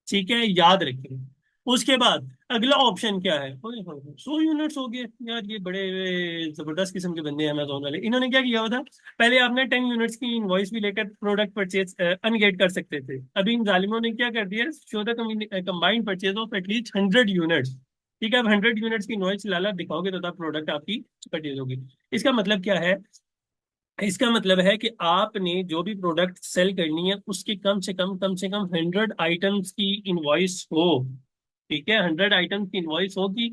ठीक है, याद रखें। उसके बाद अगला ऑप्शन क्या है, 100 यूनिट्स हो गए यार, ये बड़े जबरदस्त किस्म के बंदे हैं अमेजोन वाले। इन्होंने क्या किया हुआ था, पहले आपने 10 यूनिट्स की इनवॉइस भी लेकर प्रोडक्ट परचेज अनगेट कर सकते थे। अभी इन जालिमों ने क्या कर दिया, show the combined purchase of at least 100 units. ठीक है, अब 100 यूनिट्स की इनवॉइस लाला दिखाओगे तो तब प्रोडक्ट आपकी परचेज होगी। इसका मतलब क्या है, इसका मतलब है कि आपने जो भी प्रोडक्ट सेल करनी है उसकी कम से कम 100 आइटम्स की इनवॉइस हो। ठीक है, 100 आइटम्स की इनवॉइस होगी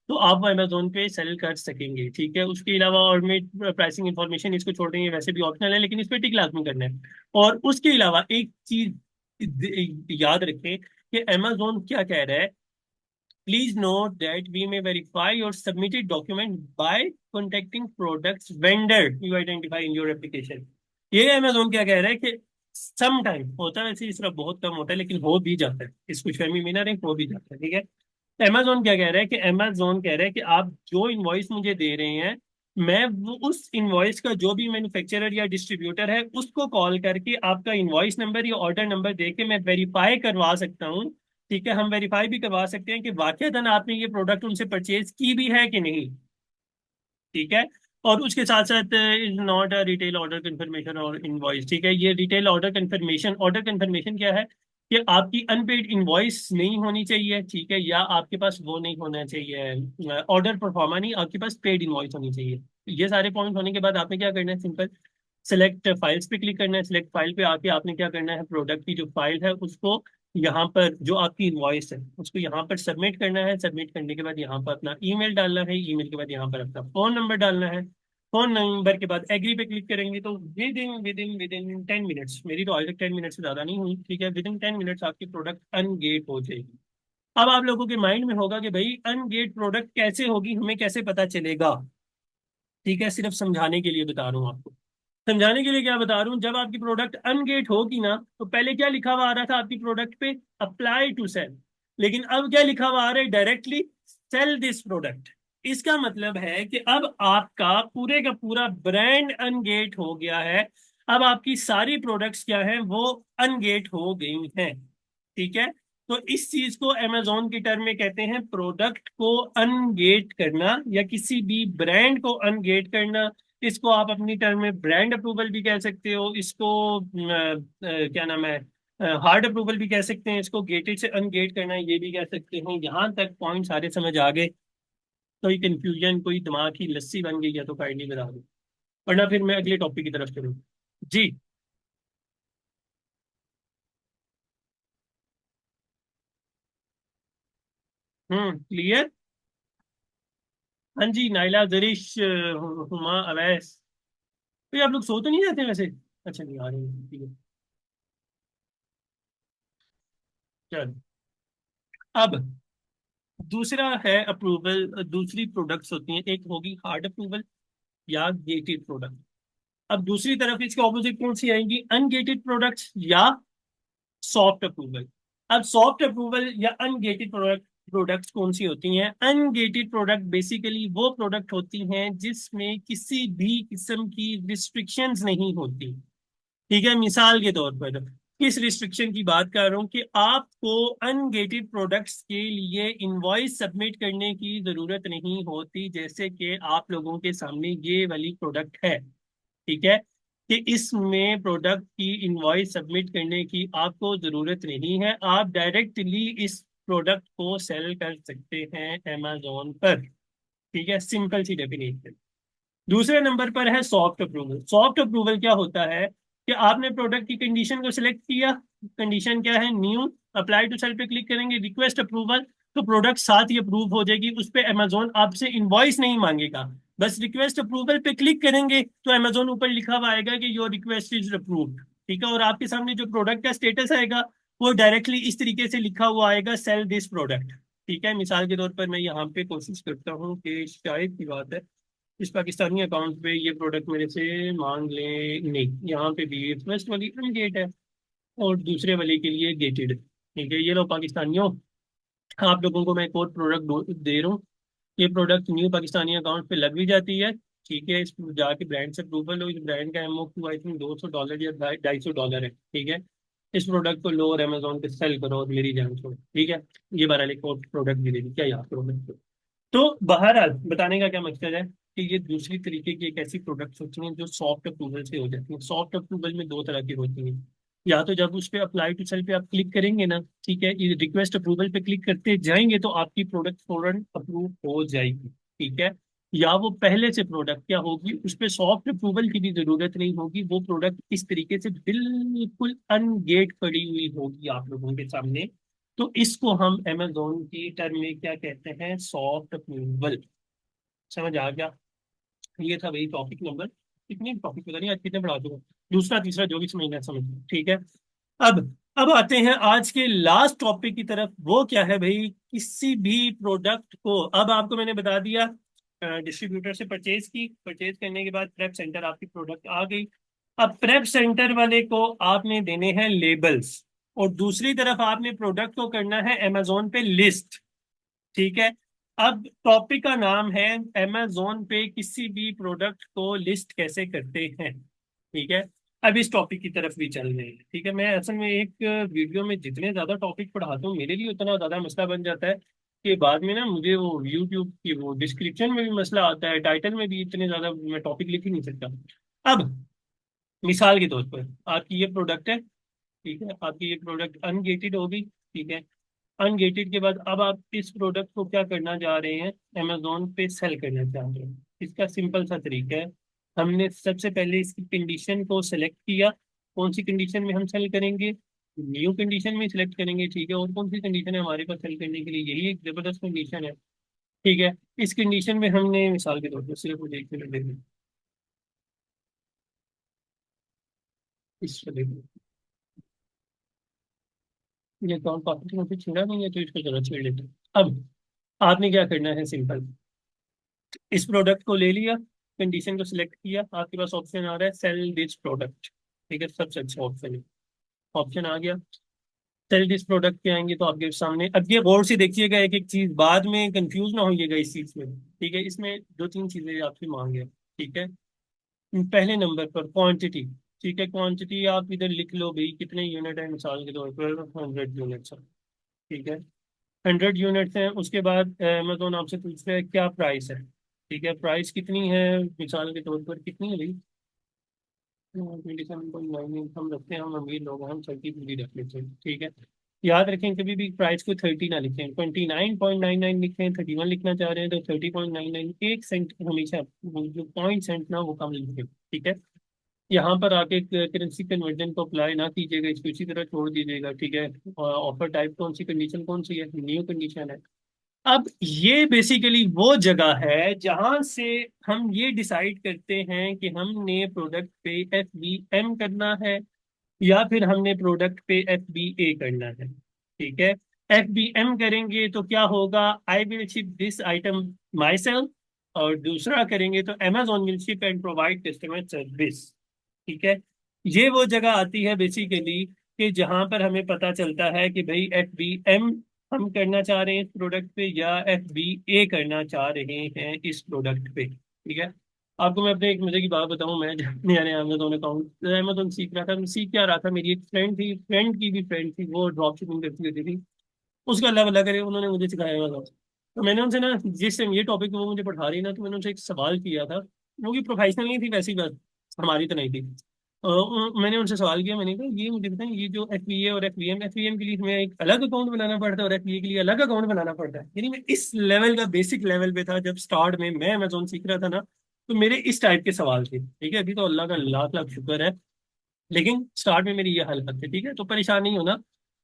तो आप अमेजोन पे सेल कर सकेंगे। ठीक है, उसके अलावा और में प्राइसिंग इंफॉर्मेशन इसको छोड़ देंगे, वैसे भी ऑप्शनल है, लेकिन इस पे टिक लाजमी करना है। और उसके अलावा एक चीज याद रखें कि अमेजोन क्या कह रहा है। Please note that we may verify your submitted document by contacting products vendor you identify in your application। ये अमेजोन क्या कह रहा है कि सम टाइम होता है, वैसे इस तरह बहुत कम होता है, लेकिन हो भी जाता है, इस खुशफहमी में ना रहे, हो भी जाता है। ठीक है, अमेजोन क्या कह रहा है कि अमेजोन कह रहा है कि आप जो इनवॉइस मुझे दे रहे हैं, मैं वो उस इनवॉइस का जो भी मैन्युफैक्चरर या डिस्ट्रीब्यूटर है उसको कॉल करके आपका इनवॉइस नंबर या ऑर्डर नंबर दे के मैं वेरीफाई करवा सकता हूँ। ठीक है, हम वेरीफाई भी करवा सकते हैं कि वाकईतन आपने ये प्रोडक्ट उनसे परचेज की भी है कि नहीं। ठीक है, और उसके साथ साथ is not a retail order confirmation और इनवॉइस। ठीक है, ये रिटेल ऑर्डर कंफर्मेशन क्या है कि आपकी अनपेड इनवॉइस नहीं होनी चाहिए। ठीक है, या आपके पास वो नहीं होना चाहिए, ऑर्डर परफॉर्मा नहीं, आपके पास पेड इनवॉइस होनी चाहिए। ये सारे पॉइंट होने के बाद आपने क्या करना है, सिंपल सेलेक्ट फाइल्स पे क्लिक करना है। सेलेक्ट फाइल पे आके आपने क्या करना है, प्रोडक्ट की जो फाइल है उसको यहाँ पर, जो आपकी इनवॉइस है उसको यहाँ पर सबमिट करना है। सबमिट करने के बाद यहाँ पर अपना ईमेल डालना है। ईमेल के बाद यहाँ पर अपना फोन नंबर डालना है। फोन नंबर के बाद एग्री पे क्लिक करेंगे तो विद इन 10 मिनट्स, मेरी तो आज तक 10 मिनट से ज्यादा नहीं हुई। ठीक है, विद इन 10 मिनट्स आपकी प्रोडक्ट अनगेट हो जाएगी। अब आप लोगों के माइंड में होगा कि भाई अनगेट प्रोडक्ट कैसे होगी, हमें कैसे पता चलेगा। ठीक है, सिर्फ समझाने के लिए बता रहा हूँ आपको। समझाने के लिए क्या बता रहा हूँ, जब आपकी प्रोडक्ट अनगेट होगी ना तो पहले क्या लिखा हुआ आ रहा था आपकी प्रोडक्ट पे, अप्लाई टू सेल। लेकिन अब क्या लिखा हुआ आ रहा है, डायरेक्टली सेल दिस प्रोडक्ट। इसका मतलब है कि अब आपका पूरे का पूरा ब्रांड अनगेट हो गया है। अब आपकी सारी प्रोडक्ट्स क्या हैं, वो अनगेट हो गई हैं। ठीक है, तो इस चीज को अमेजोन की टर्म में कहते हैं प्रोडक्ट को अनगेट करना, या किसी भी ब्रांड को अनगेट करना। इसको आप अपनी टर्म में ब्रांड अप्रूवल भी कह सकते हो, इसको क्या नाम है, हार्ड अप्रूवल भी कह सकते हैं, इसको गेटेड से अनगेट करना ये भी कह सकते हैं। यहाँ तक पॉइंट सारे समझ आ गए? कोई कंफ्यूजन, कोई दिमाग की लस्सी बन गई है तो काइंडली बता दो, वरना फिर मैं अगले टॉपिक की तरफ चलूँ। जी। क्लियर। हाँ जी, नाइला, जरीश, हुमा, अवैस। तो आप लोग सो तो नहीं जाते वैसे? अच्छा, नहीं आ रहे हैं, ठीक है। चलो, अब दूसरा है अप्रूवल। दूसरी प्रोडक्ट्स होती हैं, एक होगी हार्ड अप्रूवल या गेटेड प्रोडक्ट। अब दूसरी तरफ इसके ऑपोजिट कौन सी आएंगी, अनगेटेड प्रोडक्ट्स या सॉफ्ट अप्रूवल। अब सॉफ्ट अप्रूवल या अनगेटेड प्रोडक्ट्स कौन सी होती हैं? अनगेटेड प्रोडक्ट बेसिकली वो प्रोडक्ट होती हैं जिसमें किसी भी किस्म की रिस्ट्रिक्शंस नहीं होती। ठीक है, मिसाल के तौर पर किस रिस्ट्रिक्शन की बात कर रहा हूं कि आपको अनगेटेड प्रोडक्ट्स के लिए इनवॉइस सबमिट करने की जरूरत नहीं होती, जैसे कि आप लोगों के सामने ये वाली प्रोडक्ट है। ठीक है, कि इसमें प्रोडक्ट की इनवॉइस सबमिट करने की आपको जरूरत नहीं है, आप डायरेक्टली इस प्रोडक्ट को सेल कर सकते हैं अमेजोन पर। ठीक है, सिंपल सी डेफिनेशन। दूसरे नंबर पर है सॉफ्ट अप्रूवल। सॉफ्ट अप्रूवल क्या होता है कि आपने प्रोडक्ट की कंडीशन को सिलेक्ट किया। कंडीशन क्या है, न्यू, अप्लाई टू सेल पे क्लिक करेंगे, रिक्वेस्ट अप्रूवल, तो प्रोडक्ट साथ ही अप्रूव हो जाएगी। उस पे अमेजोन आपसे इनवॉइस नहीं मांगेगा, बस रिक्वेस्ट अप्रूवल पे क्लिक करेंगे तो अमेजोन ऊपर लिखा हुआ आएगा कि योर रिक्वेस्ट इज अप्रूव्ड। ठीक है, और आपके सामने जो प्रोडक्ट का स्टेटस आएगा वो डायरेक्टली इस तरीके से लिखा हुआ आएगा, सेल दिस प्रोडक्ट। ठीक है, मिसाल के तौर पर मैं यहाँ पे कोशिश करता हूँ कि शायद की बात है इस पाकिस्तानी अकाउंट पे ये प्रोडक्ट मेरे से मांग ले, नहीं, यहाँ पे भी फर्स्ट वाली अनगेट है और दूसरे वाले के लिए गेटेड। ठीक है, ये लो पाकिस्तानियों, आप लोगों को मैं एक और प्रोडक्ट दे रहा हूँ। ये प्रोडक्ट न्यू पाकिस्तानी अकाउंट पे लग भी जाती है। ठीक है, इस जाके ब्रांड से अप्रूवल हो। इस ब्रांड का एमओक्यू आई थिंक $200 या $250 है। ठीक है, इस प्रोडक्ट को लो और अमेजोन पे सेल करो और मेरी जान छोड़ो। ठीक है, ये बारह एक और प्रोडक्ट भी दे दी, क्या याद करो। तो बहरहाल बताने का क्या मकसद है कि ये दूसरी तरीके की एक ऐसी प्रोडक्ट्स होती हैं जो सॉफ्ट अप्रूवल से हो जाती हैं। सॉफ्ट अप्रूवल में दो तरह की होती हैं, या तो जब उस पे अप्लाई टू सेल पे आप क्लिक करेंगे ना, ठीक है, ये रिक्वेस्ट अप्रूवल पे क्लिक करते जाएंगे तो आपकी प्रोडक्ट फौरन अप्रूव हो जाएगी। ठीक है, या वो पहले से प्रोडक्ट क्या होगी, उस पे सॉफ्ट अप्रूवल की भी जरूरत नहीं होगी, वो प्रोडक्ट इस तरीके से बिल्कुल अनगेट पड़ी हुई होगी आप लोगों के सामने। तो इसको हम अमेजोन की टर्म में क्या कहते हैं, सॉफ्ट अप्रूवल। समझ आ गया? ये था भाई टॉपिक नंबर, कितने टॉपिक पता नहीं आज कितने पढ़ा चुका, दूसरा तीसरा जो भी समझना है समझ लो, ठीक है। अब अब आते हैं आज के लास्ट टॉपिक की तरफ। वो क्या है भाई, किसी भी प्रोडक्ट को, अब आपको मैंने बता दिया डिस्ट्रीब्यूटर से परचेज करने के बाद प्रेप सेंटर आपकी प्रोडक्ट आ गई। अब प्रेप सेंटर वाले को आपने देने हैं लेबल्स, और दूसरी तरफ आपने प्रोडक्ट को करना है अमेजोन पे लिस्ट, ठीक है। अब टॉपिक का नाम है अमेजोन पे किसी भी प्रोडक्ट को लिस्ट कैसे करते हैं, ठीक है। अब इस टॉपिक की तरफ भी चल रहे हैं, ठीक है। मैं असल में एक वीडियो में जितने ज्यादा टॉपिक पढ़ाता हूँ मेरे लिए उतना ज्यादा मसला बन जाता है कि बाद में ना मुझे वो यूट्यूब की वो डिस्क्रिप्शन में भी मसला आता है, टाइटल में भी इतने ज्यादा मैं टॉपिक लिख ही नहीं सकता। अब मिसाल के तौर पर आपकी ये प्रोडक्ट है, ठीक है, आपकी ये प्रोडक्ट अनगेटेड होगी, ठीक है। अनगेटेड के बाद अब आप इस प्रोडक्ट को क्या करना चाह रहे हैं, अमेजोन पे सेल करना चाह रहे हैं। इसका सिंपल सा तरीका है, हमने सबसे पहले इसकी कंडीशन को सिलेक्ट किया, कौन सी कंडीशन में हम सेल करेंगे, न्यू कंडीशन में सिलेक्ट करेंगे, ठीक है। और कौन सी कंडीशन है हमारे पास सेल करने के लिए, यही एक जबरदस्त कंडीशन है, ठीक है। इस कंडीशन में हमने मिसाल के तौर पर सिर्फ मुझे एक मिनट देखना, इस देखो, ये अकाउंट काफी दिनों से छेड़ा नहीं है तो इसको जरा छेड़ लेते हैं। अब आपने क्या करना है, सिंपल, इस प्रोडक्ट को ले लिया, कंडीशन को सिलेक्ट किया, आपके पास ऑप्शन आ रहा है सेल दिस प्रोडक्ट, ठीक है, सबसे अच्छा ऑप्शन है, ऑप्शन आ गया। सेल दिस प्रोडक्ट पे आएंगे तो आपके सामने, अब ये गौर से देखिएगा एक एक चीज, बाद में कंफ्यूज ना होइएगा इस चीज में, ठीक है। इसमें दो तीन चीजें आपसे मांगे, ठीक है। पहले नंबर पर क्वांटिटी, ठीक है, क्वांटिटी आप इधर लिख लो भाई, कितने यूनिट है, मिसाल के तौर पर 100 यूनिट्स, ठीक है, 100 यूनिट्स हैं। उसके बाद अमेजोन आपसे पूछ रहा है क्या प्राइस है, ठीक है, प्राइस कितनी है, मिसाल के तौर पर कितनी है भाई, 27.9 हम रखते हैं, हम अमीर लोग हैं, हम 30 पूरी रख लेते हैं, ठीक है। याद रखें कभी भी प्राइस को 30 ना लिखें, 29.99 लिखें, 31 लिखना चाह रहे हैं तो 30.99, 1 सेंट हमेशा, वो जो पॉइंट सेंट ना वो कम लिखें, ठीक है। यहाँ पर आके करेंसी कन्वर्जन को अप्लाई ना कीजिएगा, इसको इसी तरह छोड़ दीजिएगा, ठीक है। ऑफर टाइप कौन सी, कंडीशन कौन सी है, न्यू कंडीशन है। अब ये बेसिकली वो जगह है जहां से हम ये डिसाइड करते हैं कि हमने प्रोडक्ट पे FBM करना है या फिर हमने प्रोडक्ट पे FBA करना है, ठीक है। FBM करेंगे तो क्या होगा, I will ship this item my self, और दूसरा करेंगे तो Amazon will ship and provide customer service, ठीक है। ये वो जगह आती है बेसिकली कि जहां पर हमें पता चलता है कि भाई FBM हम करना चाह रहे हैं इस प्रोडक्ट पे या FBA करना चाह रहे हैं इस प्रोडक्ट पे, ठीक है। आपको मैं अपने एक मजे की बात बताऊं, मैं जब नया नया अमेजोन अकाउंट अमेजोन सीख रहा था, मैं सीख क्या रहा था, मेरी एक फ्रेंड थी, फ्रेंड की भी फ्रेंड थी, वो ड्रॉप शिपिंग करती होती थी, उसका अल्लाह भला करे उन्होंने मुझे सिखाया हुआ था। तो मैंने उनसे ना, जिस टाइम ये टॉपिक वो मुझे पढ़ा रही ना, तो मैंने उनसे एक सवाल किया था, वो भी प्रोफेशनल नहीं थी वैसी बात, हमारी तो नहीं थी। मैंने उनसे सवाल किया, मैंने कहा ये मुझे बताएं, ये जो FBA और FBM के लिए हमें एक अलग अकाउंट बनाना पड़ता है और FBA के लिए अलग अकाउंट बनाना पड़ता है, यानी मैं इस लेवल का बेसिक लेवल पे था जब स्टार्ट में मैं अमेजोन सीख रहा था ना। तो मेरे इस टाइप के सवाल थे, ठीक है। अभी तो अल्लाह का लाख लाख शुक्र है, लेकिन स्टार्ट में मेरी ये हालत थी, ठीक है। तो परेशान नहीं होना,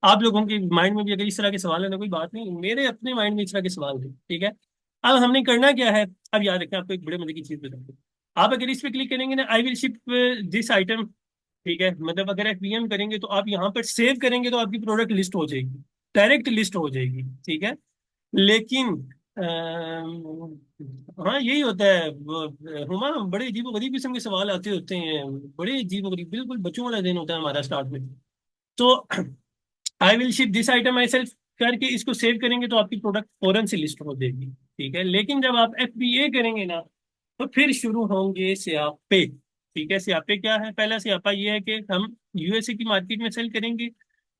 आप लोगों के माइंड में भी अगर इस तरह के सवाल है ना, कोई बात नहीं, मेरे अपने माइंड में इस तरह के सवाल थे, ठीक है। अब हमने करना क्या है, अब याद रखें, आपको एक बड़े मजे की चीज बताऊँ, आप अगर इस पे क्लिक करेंगे ना, I will ship this item, ठीक है, मतलब अगर FBM करेंगे तो आप यहाँ पर सेव करेंगे तो आपकी प्रोडक्ट लिस्ट हो जाएगी, डायरेक्ट लिस्ट हो जाएगी, ठीक है। लेकिन हाँ यही होता है हुमा, बड़े अजीब गरीब किस्म के सवाल आते होते हैं, बड़े अजीब गरीब, बिल्कुल बच्चों वाला दिन होता है हमारा स्टार्ट में। तो I will ship this item my self करके इसको सेव करेंगे तो आपकी प्रोडक्ट फौरन से लिस्ट हो जाएगी, ठीक है। लेकिन जब आप FBA करेंगे ना, तो फिर शुरू होंगे स्यापे, ठीक है। स्यापे क्या है, पहला स्यापा ये है कि हम USA की मार्केट में सेल करेंगे,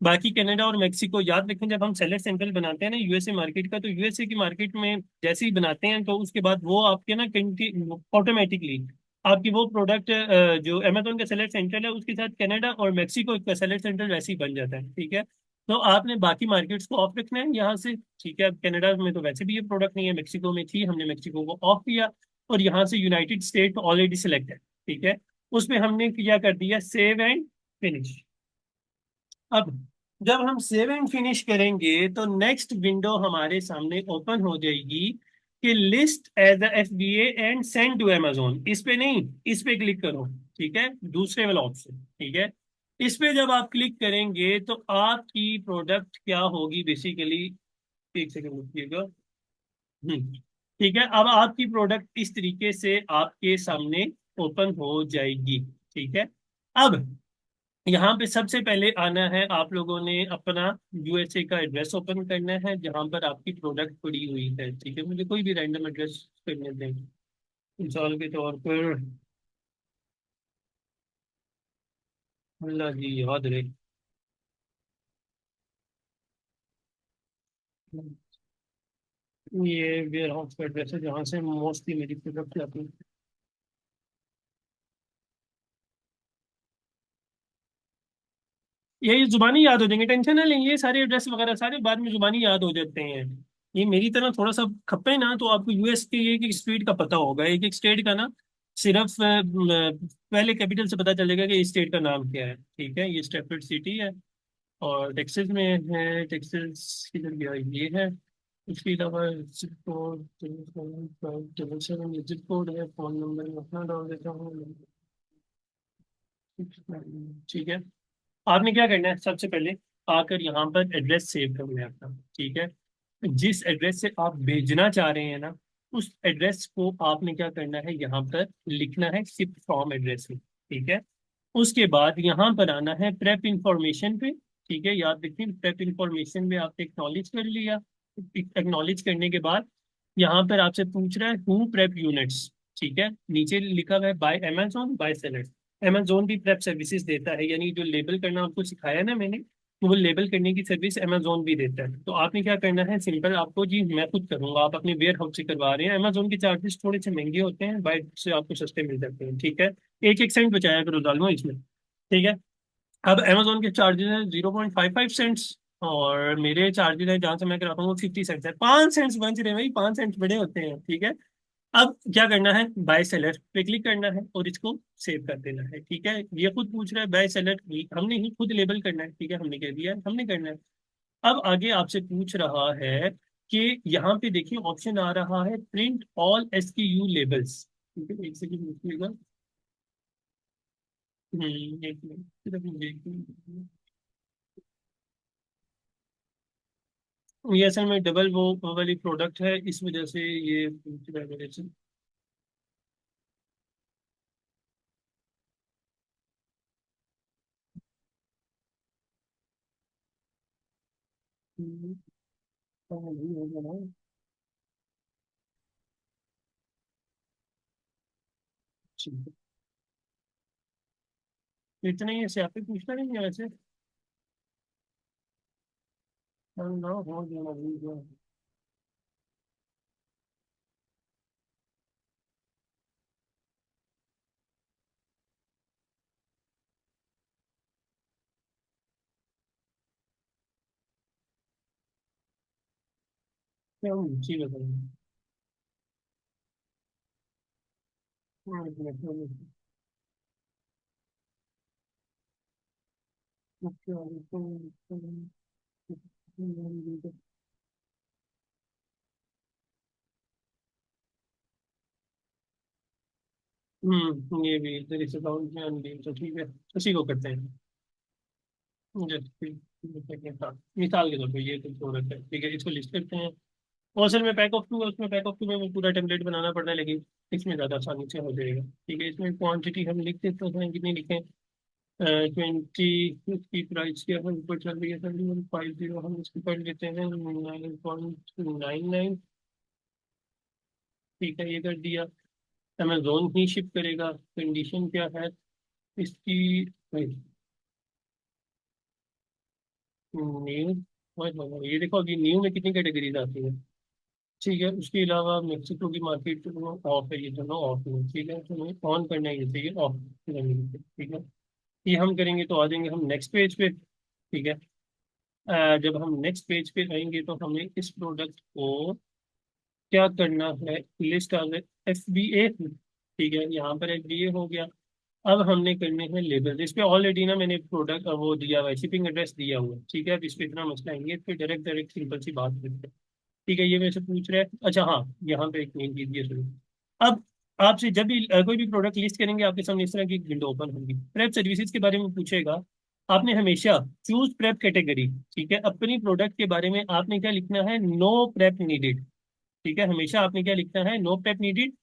बाकी कनाडा और मेक्सिको, याद रखें जब हम सेलर सेंट्रल बनाते हैं ना USA मार्केट का, तो USA की मार्केट में जैसे ही बनाते हैं तो उसके बाद वो आपके ना ऑटोमेटिकली आपकी वो प्रोडक्ट जो अमेजोन का सेलर सेंटर है उसके साथ कनाडा और मेक्सिको का सेलर सेंटर वैसे ही बन जाता है, ठीक है। तो आपने बाकी मार्केट्स को ऑफ रखना है यहाँ से, ठीक है। अब कनाडा में तो वैसे भी ये प्रोडक्ट नहीं है, मेक्सिको में थी, हमने मेक्सिको को ऑफ किया, और यहाँ से यूनाइटेड स्टेट ऑलरेडी सिलेक्ट है, ठीक है। उसमें हमने क्या कर दिया, सेव एंड फिनिश। अब जब हम सेव एंड फिनिश करेंगे तो नेक्स्ट विंडो हमारे सामने ओपन हो जाएगी कि list as F B and send to Amazon. इस पे नहीं, इस पे क्लिक करो। ठीक है, दूसरे वाला ऑप्शन। ठीक है, इस पे जब आप क्लिक करेंगे तो आपकी प्रोडक्ट क्या होगी बेसिकली। एक सेकंड रुकिएगा। ठीक है, अब आपकी प्रोडक्ट इस तरीके से आपके सामने ओपन हो जाएगी। ठीक है, अब यहाँ पे सबसे पहले आना है, आप लोगों ने अपना यूएसए का एड्रेस ओपन करना है जहाँ पर आपकी प्रोडक्ट पड़ी हुई है। ठीक है, मुझे कोई भी रैंडम एड्रेस करने दें। मिसाल के तौर पर अल्लाह जी याद रहे, ये वेयर हाउस का एड्रेस है जहाँ से मोस्टली मेरी प्रोडक्ट आती है। ये जुबानी याद हो जाएंगे, टेंशन ना लेंगे, ये सारे एड्रेस वगैरह सारे बाद में जुबानी याद हो जाते हैं। ये मेरी तरह थोड़ा सा खप्पे ना, तो आपको यूएस के एक एक स्टेट का पता होगा, एक एक स्टेट का ना। सिर्फ पहले कैपिटल से पता चलेगा कि इस स्टेट का नाम क्या है। ठीक है, ये स्टेफर्ड सिटी है और टेक्सास में है। टेक्सास किधर गया, ये है। उसके अलावा जिप कोड 777 जिप कोड है। फोन नंबर मैं अपना डाल देता हूँ। ठीक है, आपने क्या करना है, सबसे पहले आकर यहाँ पर एड्रेस सेव करना है अपना। ठीक है, जिस एड्रेस से आप भेजना चाह रहे हैं ना, उस एड्रेस को आपने क्या करना है, यहाँ पर लिखना है शिप फ्रॉम एड्रेस में। ठीक है, उसके बाद यहाँ पर आना है प्रेप इंफॉर्मेशन पे। ठीक है, याद रखिए प्रेप इंफॉर्मेशन में आपने एक्नॉलेज कर लिया। एक्नॉलेज करने के बाद यहाँ पर आपसे पूछ रहा है हु प्रेप यूनिट्स। ठीक है, नीचे लिखा हुआ है by Amazon by seller. Amazon भी प्रेप सर्विसेज देता है, यानी जो लेबल करना आपको सिखाया ना मैंने, तो वो लेबल करने की सर्विस अमेजोन भी देता है। तो आपने क्या करना है, सिंपल आपको जी मैं खुद करूंगा, आप अपने वेयर हाउस से करवा रहे हैं। अमेजोन के चार्जेस थोड़े से महंगे होते हैं, बाइक से आपको सस्ते मिल जाते हैं। ठीक है, एक एक सेंट बचाया करो डालना इसमें। ठीक है, अब अमेजोन के चार्जेस है 0.55 सेंट्स और मेरे चार्जेस है जहां से मैं कराता हूँ वो 50 सेंट्स है। 5 सेंट्स बच रहे हैं भाई, 5 सेंट्स बड़े होते हैं। ठीक है, अब क्या करना है, बाय सेलर पे क्लिक करना है और इसको सेव कर देना है। ठीक है, ये खुद पूछ रहा है बाय सेलर, हमने ही खुद लेबल करना है। ठीक है, हमने कह दिया है, हमने करना है। अब आगे आपसे पूछ रहा है कि यहाँ पे देखिए ऑप्शन आ रहा है प्रिंट ऑल एसक्यू लेबल्स। ठीक है, एक सेकंड रुकिएगा। एक मिनट सिर्फ मुझे एक मिनट। ये असल में डबल वो वाली प्रोडक्ट है, इस वजह से ये पूछ रहा है मेरे से। नहीं होगा ना। ठीक है, इतना ही ऐसे आपसे पूछना नहीं है वैसे। ना हो जाना। क्या ऊंची बताइए। ये भी इधर इस अकाउंट में अनडील, तो ठीक है, उसी को करते हैं। मिसाल के तौर पर ये तो प्रोडक्ट है। ठीक है, इसको लिस्ट करते हैं। और असल में पैक ऑफ टू है, उसमें पैक ऑफ टू में पूरा टेम्पलेट बनाना पड़ता है, लेकिन इसमें ज़्यादा आसानी से हो जाएगा। ठीक है, इसमें क्वांटिटी हम लिख देते हैं, कितनी लिखें। 20 की प्राइस क्या है, ऊपर चल रही है 7150, हम इसको कर लेते हैं 9.99। ठीक है, ये कर दिया। अमेजोन ही शिप करेगा। कंडीशन क्या है इसकी, न्यू। ये देखो अभी न्यू में कितनी कैटेगरीज आती है। ठीक है, उसके अलावा मेक्सिको की मार्केट ऑफ है, ये दोनों ऑफ है। ठीक है, तो हमें ऑन करना ही चाहिए ऑफ। ठीक है, ये हम करेंगे तो आ जाएंगे हम नेक्स्ट पेज पे। ठीक है, जब हम नेक्स्ट पेज पे आएंगे तो हमें इस प्रोडक्ट को क्या करना है, लिस्ट आ गए एफ बी ए। ठीक है, यहाँ पर एफ बी ए हो गया। अब हमने करने हैं लेबल्स। इस पे ऑलरेडी ना मैंने प्रोडक्ट वो दिया हुआ है, शिपिंग एड्रेस दिया हुआ है, ठीक है। अब इस पे इतना मसला नहीं है, इस पे डायरेक्ट डायरेक्ट सिंपल सी बात करते हैं। ठीक है, ये मेरे से पूछ रहे हैं। अच्छा हाँ, यहाँ पे एक मेन चीज ये सुनो। अब आपसे जब भी कोई भी प्रोडक्ट लिस्ट करेंगे, आपके सामने इस तरह की विंडो ओपन होगी। प्रेप सर्विसेज के बारे में पूछेगा। आपने हमेशा चूज प्रेप कैटेगरी, ठीक है। अपनी प्रोडक्ट के बारे में आपने क्या लिखना है, नो प्रेप नीडेड। ठीक है, हमेशा आपने क्या लिखना है, नो प्रेप नीडेड।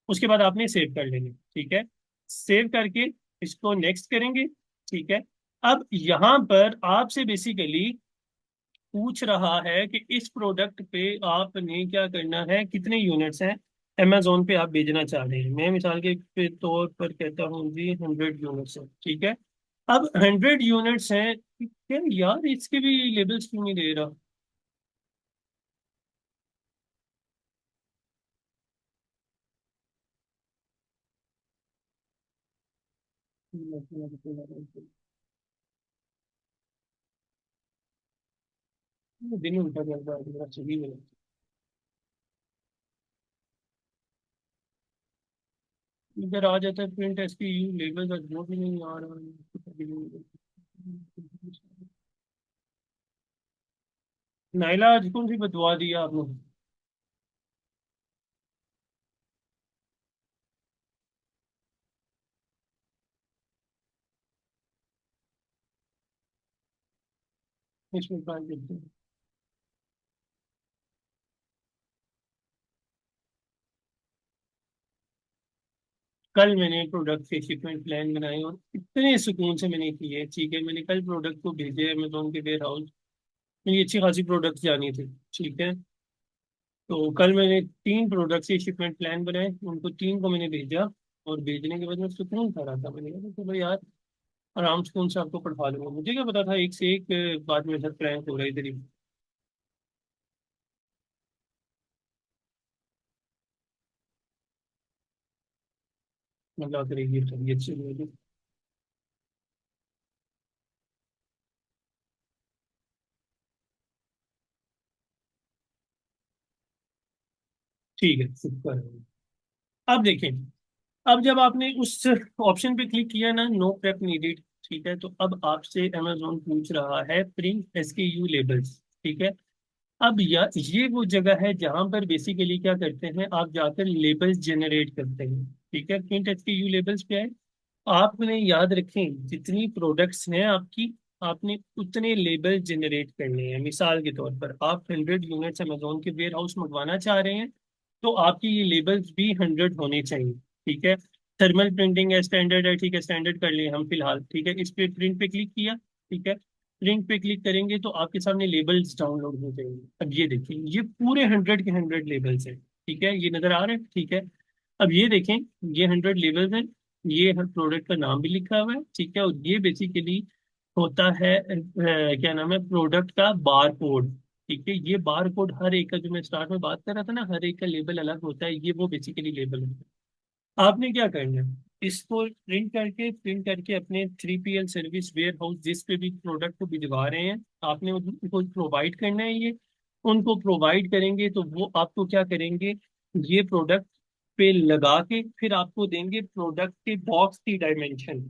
उसके बाद आपने सेव कर लेंगे, ठीक है। सेव करके इसको नेक्स्ट करेंगे, ठीक है। अब यहाँ पर आपसे बेसिकली पूछ रहा है कि इस प्रोडक्ट पे आपने क्या करना है, कितने यूनिट्स हैं अमेजोन पे आप भेजना चाह रहे हैं। मैं मिसाल के तौर पर कहता हूँ जी 100 यूनिट्स है, ठीक है। अब 100 यूनिट्स हैं, क्या यार इसके भी लेबल्स क्यों नहीं दे रहा। दिन उल्टा कर रहा है मेरा, सही में। इधर आ जाता है प्रिंट एस की यू लेबल का, जो भी नहीं आ रहा है। नाइला आज कौन सी बदवा दी आपने। इसमें ट्राई करते हैं। कल मैंने प्रोडक्ट के शिपमेंट प्लान बनाए और इतने सुकून से मैंने किए, ठीक है। मैंने कल प्रोडक्ट को भेजे अमेजोन के वेयर हाउस। मेरी अच्छी खासी प्रोडक्ट जानी थी, ठीक है। तो कल मैंने 3 प्रोडक्ट के शिपमेंट प्लान बनाए, उनको 3 को मैंने भेजा। और भेजने के बाद मैं सुकून खा रहा था। मैंने कहा तो भाई यार, आराम सुकून से आपको पढ़ा लूंगा। मुझे क्या पता था एक से एक बात मेरे साथ प्रैंक हो रही थी। मतलब करेगी तबीयत से मेरी। ठीक है, शुक्र है। अब देखें, अब जब आपने उस ऑप्शन पे क्लिक किया ना, नो प्रेप नीडेड, ठीक है। तो अब आपसे अमेजोन पूछ रहा है प्रिंट एसकेयू लेबल्स, ठीक है। अब ये वो जगह है जहां पर बेसिकली क्या करते हैं, आप जाकर लेबल्स जनरेट करते हैं, ठीक है। प्रिंट एसकेयू लेबल्स क्या है, आपने याद रखें जितनी प्रोडक्ट्स हैं आपकी, आपने उतने लेबल जनरेट करने हैं। मिसाल के तौर पर आप 100 यूनिट्स अमेजोन के वेयर हाउस मंगवाना चाह रहे हैं, तो आपकी ये लेबल्स भी 100 होने चाहिए, ठीक है। थर्मल प्रिंटिंग है, स्टैंडर्ड है, ठीक है, स्टैंडर्ड कर लिए हम फिलहाल, ठीक है। इस पे प्रिंट पे क्लिक किया, ठीक है। प्रिंट पे क्लिक करेंगे तो आपके सामने लेबल्स डाउनलोड हो जाएंगे। अब ये देखिए, ये पूरे 100 के 100 लेबल्स हैं, ठीक है। ये नजर आ रहे हैं, ठीक है। अब ये देखें, ये 100 लेबल्स हैं। ये हर प्रोडक्ट का नाम भी लिखा हुआ है, ठीक है। और ये बेसिकली होता है क्या नाम है, प्रोडक्ट का बार कोड, ठीक है। ये बार कोड हर एक का, जो मैं स्टार्ट में बात कर रहा था ना, हर एक का लेबल अलग होता है, ये वो बेसिकली लेबल होता है। आपने क्या करना है, इसको प्रिंट करके अपने 3PL सर्विस वेयर हाउस जिस पे भी प्रोडक्ट को भिजवा रहे हैं, आपने उनको प्रोवाइड करना है ये। उनको प्रोवाइड करेंगे तो वो आपको क्या करेंगे, ये प्रोडक्ट पे लगा के फिर आपको देंगे प्रोडक्ट के बॉक्स की डायमेंशन,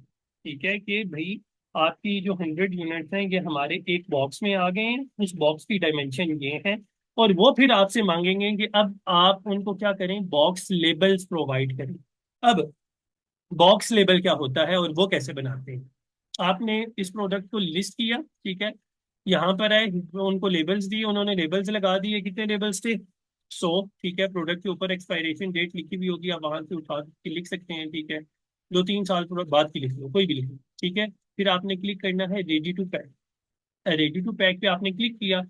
ठीक है। कि भाई आपकी जो 100 यूनिट्स हैं ये हमारे एक बॉक्स में आ गए हैं, उस बॉक्स की डायमेंशन ये है। और वो फिर आपसे मांगेंगे कि अब आप उनको क्या करें, बॉक्स लेबल्स प्रोवाइड करें। अब बॉक्स लेबल क्या होता है और वो कैसे बनाते हैं, आपने इस प्रोडक्ट को लिस्ट किया, ठीक है। यहाँ पर है, उनको लेबल्स दिए, उन्होंने लेबल्स लगा दिए। कितने लेबल्स थे, 100, ठीक है। प्रोडक्ट के ऊपर एक्सपायरेशन डेट लिखी हुई होगी, आप वहां से उठा के लिख सकते हैं, ठीक है। 2-3 साल प्रोडक्ट बाद की लिख लो, कोई भी लिख लो, ठीक है। फिर आपने क्लिक करना है ready to pack. Ready to pack पे आपने क्लिक किया।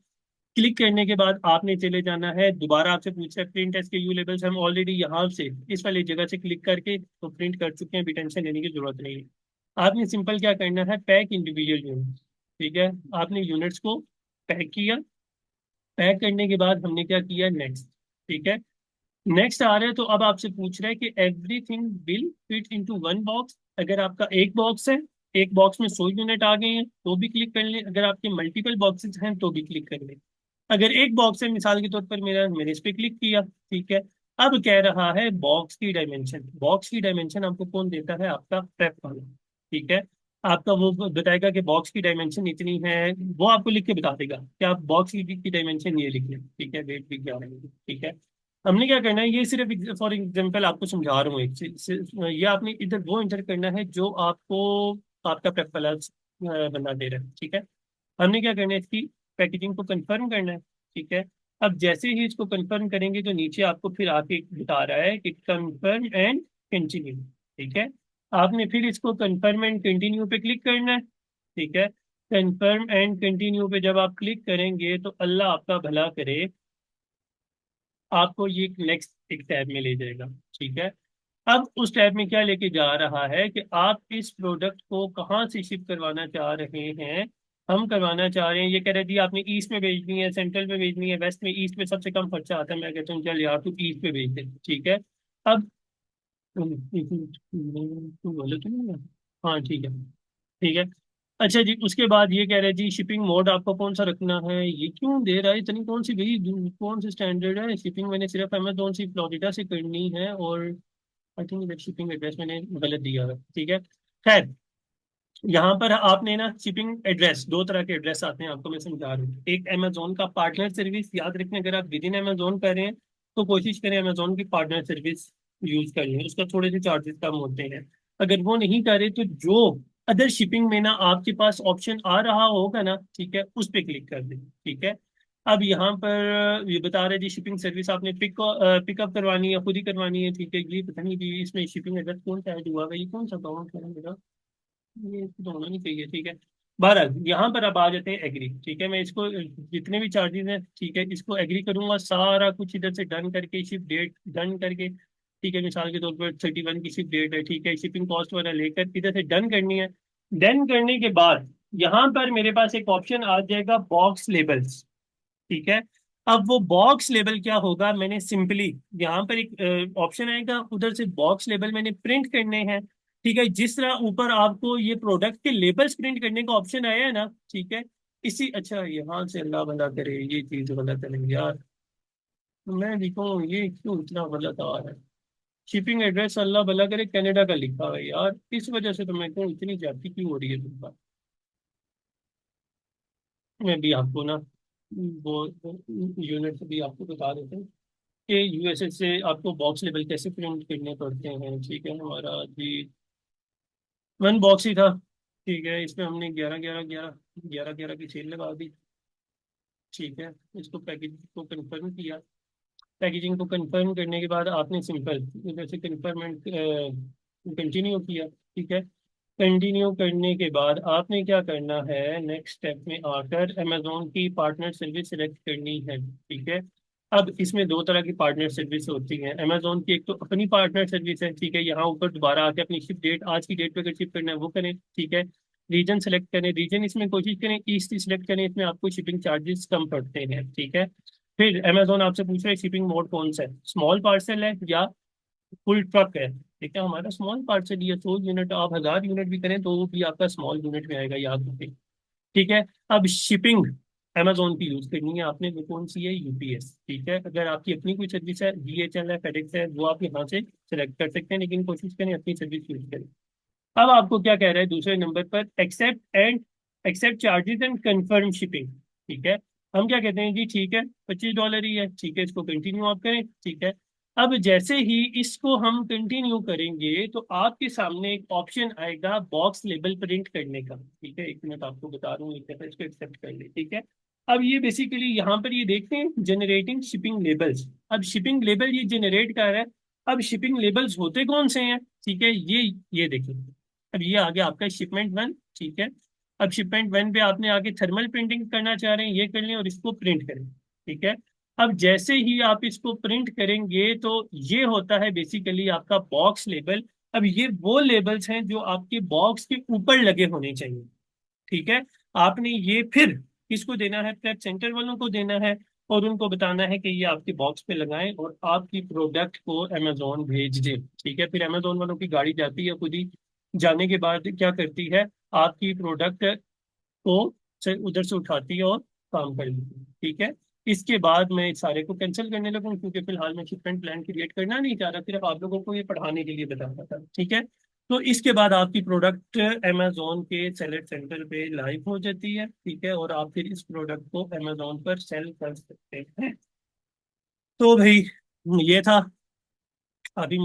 क्लिक करने के बाद आपने चले जाना है, दोबारा आपसे पूछा है प्रिंट एस के यू लेबल्स, हम ऑलरेडी यहाँ से इस वाली जगह से क्लिक करके तो प्रिंट कर चुके हैं, भी टेंशन लेने की जरूरत नहीं है। आपने सिंपल क्या करना है, पैक इंडिविजुअल यूनिट, ठीक है। आपने यूनिट्स को पैक किया। पैक करने के बाद हमने क्या किया, नेक्स्ट, ठीक है। नेक्स्ट आ रहे हैं तो अब आपसे पूछ रहा है कि everything will fit into one box. अगर आपका एक बॉक्स है, एक बॉक्स में 100 यूनिट आ गए हैं तो भी क्लिक कर लें, अगर आपके मल्टीपल बॉक्सेस हैं तो भी क्लिक कर लें। अगर एक बॉक्स है, मिसाल के तौर पर मेरा, मैंने इस पे क्लिक किया, ठीक है। अब कह रहा है बॉक्स की डायमेंशन। बॉक्स की डायमेंशन आपको कौन देता है? आपका प्रेप वाला। ठीक है। आपका वो बताएगा कि बॉक्स की डायमेंशन इतनी है। वो आपको लिख के बता देगा कि आप बॉक्स की डायमेंशन ये लिख लें। ठीक है, वेट भी क्या है। ठीक है। हमने क्या करना है, ये सिर्फ फॉर एग्जांपल आपको समझा रहा हूँ एक ये आपने इधर वो इंटर करना है जो आपको आपका प्रेप वाला बंदा दे रहा है। ठीक है। हमने क्या करना है, इसकी पैकेजिंग को कंफर्म करना है। ठीक है। अब जैसे ही इसको कंफर्म करेंगे तो नीचे आपको फिर आके बता रहा है कि कंफर्म एंड कंटिन्यू। ठीक है। आपने फिर इसको कंफर्म एंड कंटिन्यू पे क्लिक करना है। ठीक है। कंफर्म एंड कंटिन्यू पे जब आप क्लिक करेंगे तो अल्लाह आपका भला करे, आपको ये नेक्स्ट एक टैब में ले जाएगा। ठीक है। अब उस टैब में क्या लेके जा रहा है कि आप इस प्रोडक्ट को कहाँ से शिप करवाना चाह रहे हैं। हम करवाना चाह रहे हैं, ये कह रहे थी आपने ईस्ट में भेजनी है, सेंट्रल में भेजनी है, वेस्ट में। ईस्ट में सबसे कम खर्चा आता है। मैं कहता हूँ चल यार तू ईस्ट में भेज दे। ठीक है। अब तू बोले तो नहीं है? हाँ ठीक है। ठीक है। अच्छा जी, उसके बाद ये कह रहे हैं जी शिपिंग मोड आपको कौन सा रखना है। ये क्यों दे रहा है इतनी, कौन सी भाई कौन सी स्टैंडर्ड है शिपिंग? मैंने सिर्फ अमेजोन से फ्लोरिडा से करनी है और आई थिंक शिपिंग एड्रेस मैंने गलत दिया है। ठीक है। खैर, यहाँ पर आपने ना शिपिंग एड्रेस, दो तरह के एड्रेस आते हैं, आपको मैं समझा रहा हूँ। एक अमेजोन का पार्टनर सर्विस, याद रखें अगर आप विद इन अमेजोन कर रहे हैं तो कोशिश करें अमेजोन की पार्टनर सर्विस यूज करिए, उसका थोड़े से चार्जेस कम होते हैं। अगर वो नहीं करे तो जो अदर शिपिंग में ना आपके पास ऑप्शन आ रहा होगा ना, ठीक है, उस पर क्लिक कर दें। ठीक है। अब यहाँ पर ये बता रहे जी शिपिंग सर्विस आपने पिकअप करवानी है, खुद ही करवानी है। ठीक है। ये पता नहीं जी इसमें शिपिंग एड्रेस कौन सा ऐड हुआ है, ये कौन सा अकाउंट है मेरा, ये तो होना नहीं चाहिए। ठीक है। बहरहाल यहाँ पर अब आ जाते हैं एग्री। ठीक है। मैं इसको जितने भी चार्जेस हैं, ठीक है, इसको एग्री करूंगा सारा कुछ इधर से डन करके, शिप डेट डन करके। ठीक है। मिसाल के तौर पर 31 की शिप डेट है। ठीक है। शिपिंग कॉस्ट वगैरह लेकर इधर से डन करनी है। डन करने के बाद यहाँ पर मेरे पास एक ऑप्शन आ जाएगा बॉक्स लेबल्स। ठीक है। अब वो बॉक्स लेबल क्या होगा, मैंने सिंपली यहाँ पर एक ऑप्शन आएगा, उधर से बॉक्स लेबल मैंने प्रिंट करने हैं। ठीक है। जिस तरह ऊपर आपको ये प्रोडक्ट के लेबल्स प्रिंट करने का ऑप्शन आया है ना, ठीक है, इसी अच्छा यहाँ से अल्लाह भला करे ये चीज गलत है नहीं यार, मैं लिखूँ ये क्यों इतना गलत आ रहा है। शिपिंग एड्रेस अल्लाह भला करे कनाडा का लिखा है यार, इस वजह से तो मैं क्यों इतनी जाती क्यों हो रही है तुम पर। मैं भी आपको ना वो यूनिट भी आपको बता देता हूँ कि यूएसए से आपको बॉक्स लेवल कैसे प्रिंट करने पड़ते हैं। ठीक है। हमारा जी वन बॉक्स ही था। ठीक है। इसमें हमने 11 11 11 11 की सेल लगा दी। ठीक है। इसको पैकेज को कंफर्म किया। पैकेजिंग को कंफर्म करने के बाद आपने सिंपल जैसे कंफर्म एंड कंटिन्यू किया। ठीक है। कंटिन्यू करने के बाद आपने क्या करना है, नेक्स्ट स्टेप में आकर अमेजोन की पार्टनर सर्विस सेलेक्ट करनी है। ठीक है। अब इसमें दो तरह की पार्टनर सर्विस होती है अमेजोन की। एक तो अपनी पार्टनर सर्विस है। ठीक है। यहाँ ऊपर दोबारा आके अपनी शिप डेट, आज की डेट पे अगर शिप करना है वो करें। ठीक है। रीजन सेलेक्ट करें, रीजन इसमें कोशिश करें ईस्ट सिलेक्ट करें, इसमें आपको शिपिंग चार्जेस कम पड़ते हैं। ठीक है। फिर अमेजोन आपसे पूछ रहा है शिपिंग मोड कौन सा है, स्मॉल पार्सल है या फुल ट्रक है। ठीक है। हमारा स्मॉल पार्सल ये 100 यूनिट, आप 1000 यूनिट भी करें तो वो भी आपका स्मॉल यूनिट में आएगा, याद रखें। ठीक है। अब शिपिंग अमेजोन की यूज करनी है आपने, वो कौन सी है, यूपीएस। ठीक है। अगर आपकी अपनी कोई सर्विस है, डीएचएल है, फेडेक्स है, वो आप यहाँ से सेलेक्ट कर सकते हैं, लेकिन कोशिश करें अपनी सर्विस यूज करें। अब आपको क्या कह रहा है दूसरे नंबर पर, accept charges and confirm shipping. ठीक है। हम क्या कहते हैं जी, ठीक है $25 ही है। ठीक है। इसको कंटिन्यू आप करें। ठीक है। अब जैसे ही इसको हम कंटिन्यू करेंगे तो आपके सामने एक ऑप्शन आएगा बॉक्स लेबल प्रिंट करने का। ठीक है। एक मिनट आपको बता दूं, एक दफा इसको एक्सेप्ट कर ले। ठीक है। अब ये बेसिकली यहाँ पर ये देखते हैं जनरेटिंग शिपिंग लेबल्स। अब शिपिंग लेबल ये जनरेट कर रहा है। अब शिपिंग लेबल्स होते कौन से हैं, ठीक है, ये देखिए। अब ये आ गया आपका शिपमेंट वन। ठीक है। अब शिपमेंट वन पे आपने आगे थर्मल प्रिंटिंग करना चाह रहे हैं, ये कर लें और इसको प्रिंट करें। ठीक है। अब जैसे ही आप इसको प्रिंट करेंगे तो ये होता है बेसिकली आपका बॉक्स लेबल। अब ये वो लेबल्स हैं जो आपके बॉक्स के ऊपर लगे होने चाहिए। ठीक है। आपने ये फिर किसको देना है, प्रेप सेंटर वालों को देना है और उनको बताना है कि ये आपके बॉक्स पे लगाएं और आपकी प्रोडक्ट को अमेजोन भेज दे। ठीक है। फिर अमेजोन वालों की गाड़ी जाती है खुद ही, जाने के बाद क्या करती है, आपकी प्रोडक्ट को से उधर से उठाती है और काम कर लेती है। ठीक है। इसके बाद मैं इस सारे को कैंसिल करने लगूँ, क्योंकि फिलहाल मैं शिपमेंट प्लान क्रिएट करना नहीं चाह रहा, सिर्फ आप लोगों को ये पढ़ाने के लिए बता रहा था, ठीक है। तो इसके बाद आपकी प्रोडक्ट अमेजोन के सेलर सेंटर पे लाइव हो जाती है, ठीक है, और आप फिर इस प्रोडक्ट को अमेजोन पर सेल कर सकते हैं। तो भाई ये था। अभी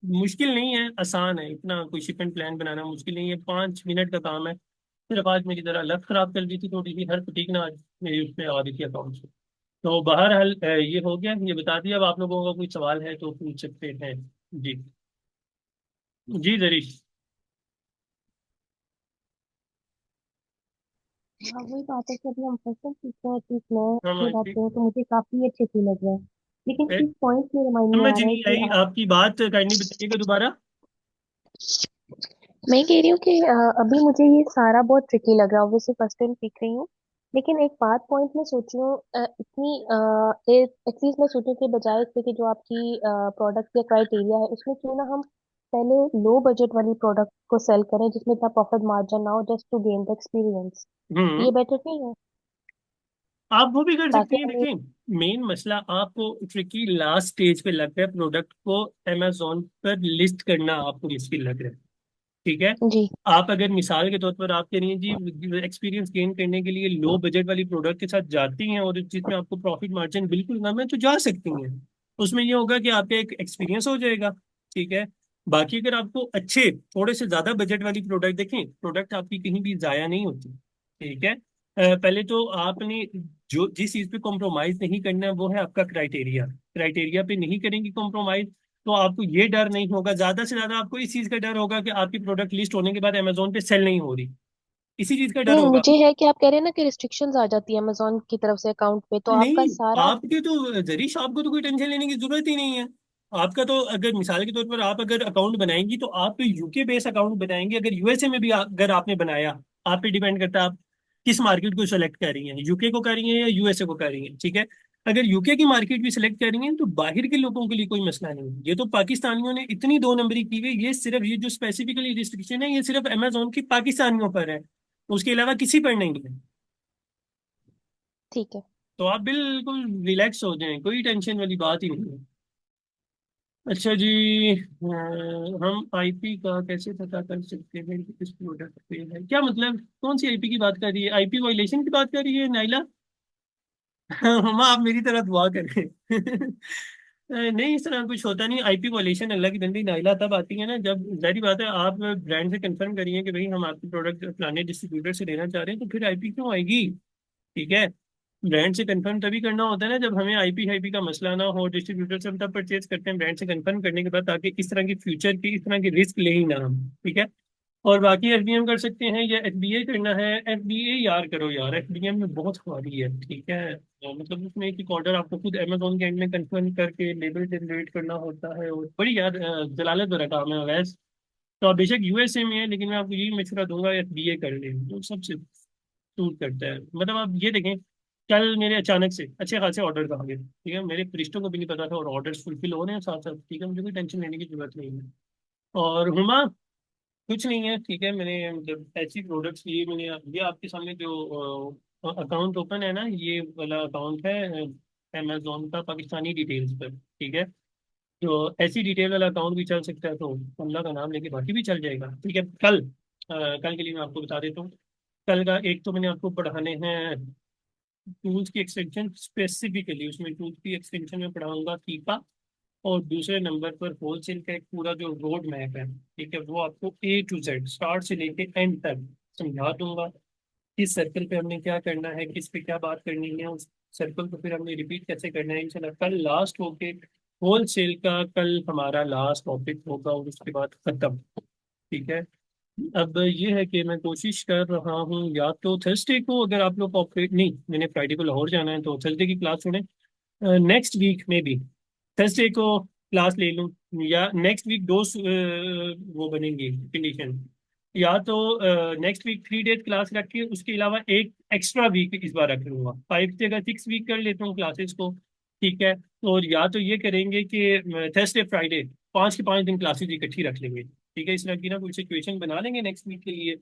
मुश्किल नहीं है, आसान है, इतना कोई शिपमेंट प्लान बनाना मुश्किल नहीं है, 5 मिनट का काम है। सिर्फ आज मेरी जरा लत खराब चल रही थी थोड़ी सी, हर फटीक ना आज मेरी उसमें आ रही थी अकाउंट से। तो बहरहाल ये हो गया, ये बता दिया। अब आप लोगों का कोई सवाल है तो पूछ सकते हैं। जी। जी जरीश। हाँ, वही बात है कि अभी हम फर्स्ट टाइम सीख रहे हैं, तो इसमें हाँ अपनी बात ठीक। करें तो मुझे काफी अच्छे फील लग रहा है। लेकिन ए, एक पॉइंट मेरे माइंड में समझ आ रहा है नहीं कि आई आपकी बात, काइंडली बताइएगा दोबारा। मैं कह रही हूँ कि अभी मुझे ये सारा बहुत ट्रिकी लग रहा है, ऑब्वियसली फर्स्ट टाइम सीख रही हूँ। लेकिन एक बात पॉइंट में सोच रही हूँ, इतनी एटलीस्ट मैं सोचूं कि बजाय इसके कि जो आपकी प्रोडक्ट या क्राइटेरिया है उसमें क्यों ना हम पहले लो बजट वाली प्रोडक्ट को सेल करें जिसमें इतना प्रॉफिट मार्जिन ना हो, just to gain the experience. हम्म। ये बेटर नहीं है? आप वो भी कर सकती ताकि हैं, हमें। देखिए। मेन मसला आपको ट्रिकी लास्ट स्टेज पे लग रहा है, प्रोडक्ट को अमेजोन पर लिस्ट करना आपको मुश्किल लग रहा है, ठीक है। जी। आप अगर मिसाल के तौर पर आप कह रही हैं जी एक्सपीरियंस गेन करने के लिए लो बजट वाली प्रोडक्ट के साथ जाती हैं और जिसमें आपको प्रॉफिट मार्जिन बिल्कुल कम है, तो जा सकती हैं। उसमें ये होगा कि आपका एक एक्सपीरियंस हो जाएगा, ठीक है। बाकी अगर आपको अच्छे थोड़े से ज्यादा बजट वाली प्रोडक्ट, देखें प्रोडक्ट आपकी कहीं भी जाया नहीं होती, ठीक है। पहले तो आपने जो जिस चीज पे कॉम्प्रोमाइज नहीं करना है वो है आपका क्राइटेरिया। क्राइटेरिया पे नहीं करेंगे कॉम्प्रोमाइज, तो आपको ये डर नहीं होगा, ज्यादा से ज्यादा आपको इस चीज का डर होगा कि आपकी प्रोडक्ट लिस्ट होने के बाद अमेजोन पे सेल नहीं हो रही, इसी चीज का डर नहीं, होगा। मुझे है कि आप कह रहे हैं ना कि रिस्ट्रिक्शंस आ जाती है अमेजोन की तरफ से अकाउंट पे, तो आपका नहीं, सारा। आपके तो जरीश आपको तो कोई टेंशन लेने की जरूरत ही नहीं है। आपका तो अगर मिसाल के तौर पर आप अगर अकाउंट बनाएंगी तो आप तो यूके बेस अकाउंट बनाएंगे, अगर यूएसए में भी अगर आपने बनाया, आप पे डिपेंड करता है आप किस मार्केट को सेलेक्ट कर रही हैं, यूके को कर रही हैं या यूएसए को कर रही हैं, ठीक है। अगर यूके की मार्केट भी सिलेक्ट कर रही हैं तो बाहर के लोगों के लिए कोई मसला नहीं है। ये तो पाकिस्तानियों ने इतनी दो नंबरी की हुई, ये सिर्फ ये जो स्पेसिफिकली रिस्ट्रिक्शन है ये सिर्फ अमेजोन की पाकिस्तानियों पर है, उसके अलावा किसी पर नहीं है। ठीक है। तो आप बिल्कुल रिलैक्स हो जाएं, कोई टेंशन वाली बात ही नहीं है। अच्छा जी। हम आईपी का कैसे पता कर सकते हैं कि किस प्रोडक्ट पे है, क्या मतलब कौन सी आईपी की बात कर रही है, आईपी वायलेशन की बात कर रही है नाइला? हम आप मेरी तरह दुआ करें। नहीं, इस तरह कुछ होता नहीं, आईपी वायलेशन अल्लाह की बंदी नाइला तब आती है ना जब जाहिर बात है आप ब्रांड से कंफर्म करिए कि भाई हम आपके प्रोडक्ट फलाने डिस्ट्रीब्यूटर से लेना चाह रहे हैं, तो फिर आईपी क्यों आएगी, ठीक है। ब्रांड से कंफर्म तभी करना होता है ना जब हमें आईपी हाईपी का मसला ना हो, डिस्ट्रीब्यूटर से हम तब परचेज करते हैं ब्रांड से कंफर्म करने के बाद, ताकि इस तरह की फ्यूचर की इस तरह की रिस्क ले ही ना हम, ठीक है। और बाकी एफबीएम कर सकते हैं या एफबीए करना है, एफबीए यार करो यार, एफबीएम में बहुत खुआरी है, ठीक है। मतलब उसमें एक ऑर्डर आपको खुद अमेजोन के एंड में कंफर्म करके लेबल जनरेट करना होता है, और बड़ी यार जलालत भरा काम है वैसे। तो आप बेशक यूएसए में है, लेकिन मैं आपको यही मशवरा दूंगा एफबीए कर लें, तो सबसे सूट करता है। मतलब आप ये देखें, कल मेरे अचानक से अच्छे खासे ऑर्डर आ गए, ठीक है, मेरे फरिश्तों को भी नहीं पता था और ऑर्डर्स फुलफिल हो रहे हैं साथ साथ, ठीक है, मुझे कोई टेंशन लेने की जरूरत नहीं है। और हुमा कुछ नहीं है, ठीक है, मैंने मतलब ऐसी प्रोडक्ट्स लिए मैंने, ये आपके सामने जो अकाउंट ओपन है ना, ये वाला अकाउंट है अमेजोन का पाकिस्तानी डिटेल्स पर, ठीक है। तो ऐसी डिटेल वाला अकाउंट भी चल सकता है, तो अल्लाह का नाम लेके बाकी भी चल जाएगा, ठीक है। कल के लिए मैं आपको बता देता हूँ। कल का एक तो मैंने आपको पढ़ाने हैं टूल्स की एक्सटेंशन, स्पेसिफिकली उसमें टूल्स की एक्सटेंशन में पढ़ाऊंगा कीपा। और दूसरे नंबर पर होलसेल का एक पूरा जो रोड मैप है, ठीक है, वो आपको A to Z स्टार्ट से लेके एंड तक समझा दूंगा। किस सर्कल पे हमने क्या करना है, किस पे क्या बात करनी है, उस सर्कल को फिर हमने रिपीट कैसे करना है इंशाल्लाह। कल लास्ट होके होलसेल का कल हमारा लास्ट टॉपिक होगा और उसके बाद खत्म, ठीक है। अब ये है कि मैं कोशिश कर रहा हूँ या तो थर्सडे को, अगर आप लोग ऑपरेट नहीं, मैंने फ्राइडे को लाहौर जाना है, तो थर्सडे की क्लास छोड़ें, नेक्स्ट वीक में भी थर्सडे को क्लास ले लूँ, या नेक्स्ट वीक दो वो बनेंगी कंडीशन, या तो नेक्स्ट वीक 3 डेज क्लास रख के उसके अलावा एक एक्स्ट्रा वीक इस बार रख लूंगा, 5 से अगर 6 वीक कर लेता हूँ क्लासेस को, ठीक है। और या तो ये करेंगे कि थर्सडे फ्राइडे 5 के 5 दिन क्लासेस इकट्ठी रख लेंगे, ठीक है। इस तरह की ना कोई सिचुएशन बना लेंगे नेक्स्ट वीक के लिए,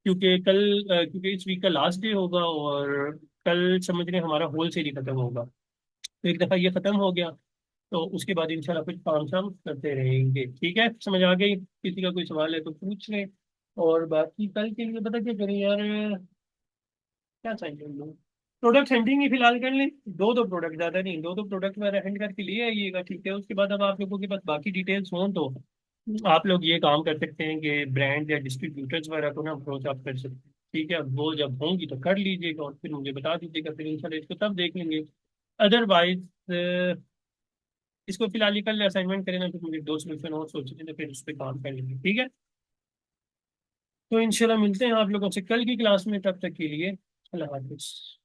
क्योंकि कल क्योंकि इस वीक का लास्ट डे होगा और कल समझ रहे हैं हमारा होल सेल ही खत्म होगा। तो एक दफ़ा ये खत्म हो गया तो उसके बाद इंशाल्लाह कुछ काम शाम करते रहेंगे। ठीक है, समझ आ गई? किसी का कोई सवाल है तो पूछ लें। और बाकी कल के लिए पता क्या करें यार, क्या साइन कर लूँ? प्रोडक्ट हैंडिंग ही फिलहाल कर लें। दो दो प्रोडक्ट, ज़्यादा नहीं, दो दो प्रोडक्ट वगैरह हैंड करके लिए आइएगा। ठीक है, उसके बाद अब आप लोगों के पास बाकी डिटेल्स हों तो आप लोग ये काम कर सकते हैं कि ब्रांड या डिस्ट्रीब्यूटर्स वगैरह को ना अप्रोच आप कर सकते हैं। ठीक है, अब वो जब होंगी तो कर लीजिएगा और फिर मुझे बता दीजिएगा, फिर इंशाल्लाह इसको तब देख लेंगे। अदरवाइज इसको फिलहाल ही कल असाइनमेंट करें ना, फिर मुझे दो सोल्यूशन और सोचने थे, फिर उस पर काम कर लेंगे। ठीक है, तो इंशाल्लाह मिलते हैं आप लोगों से कल की क्लास में, तब तक के लिए अल्लाह हाफिज़।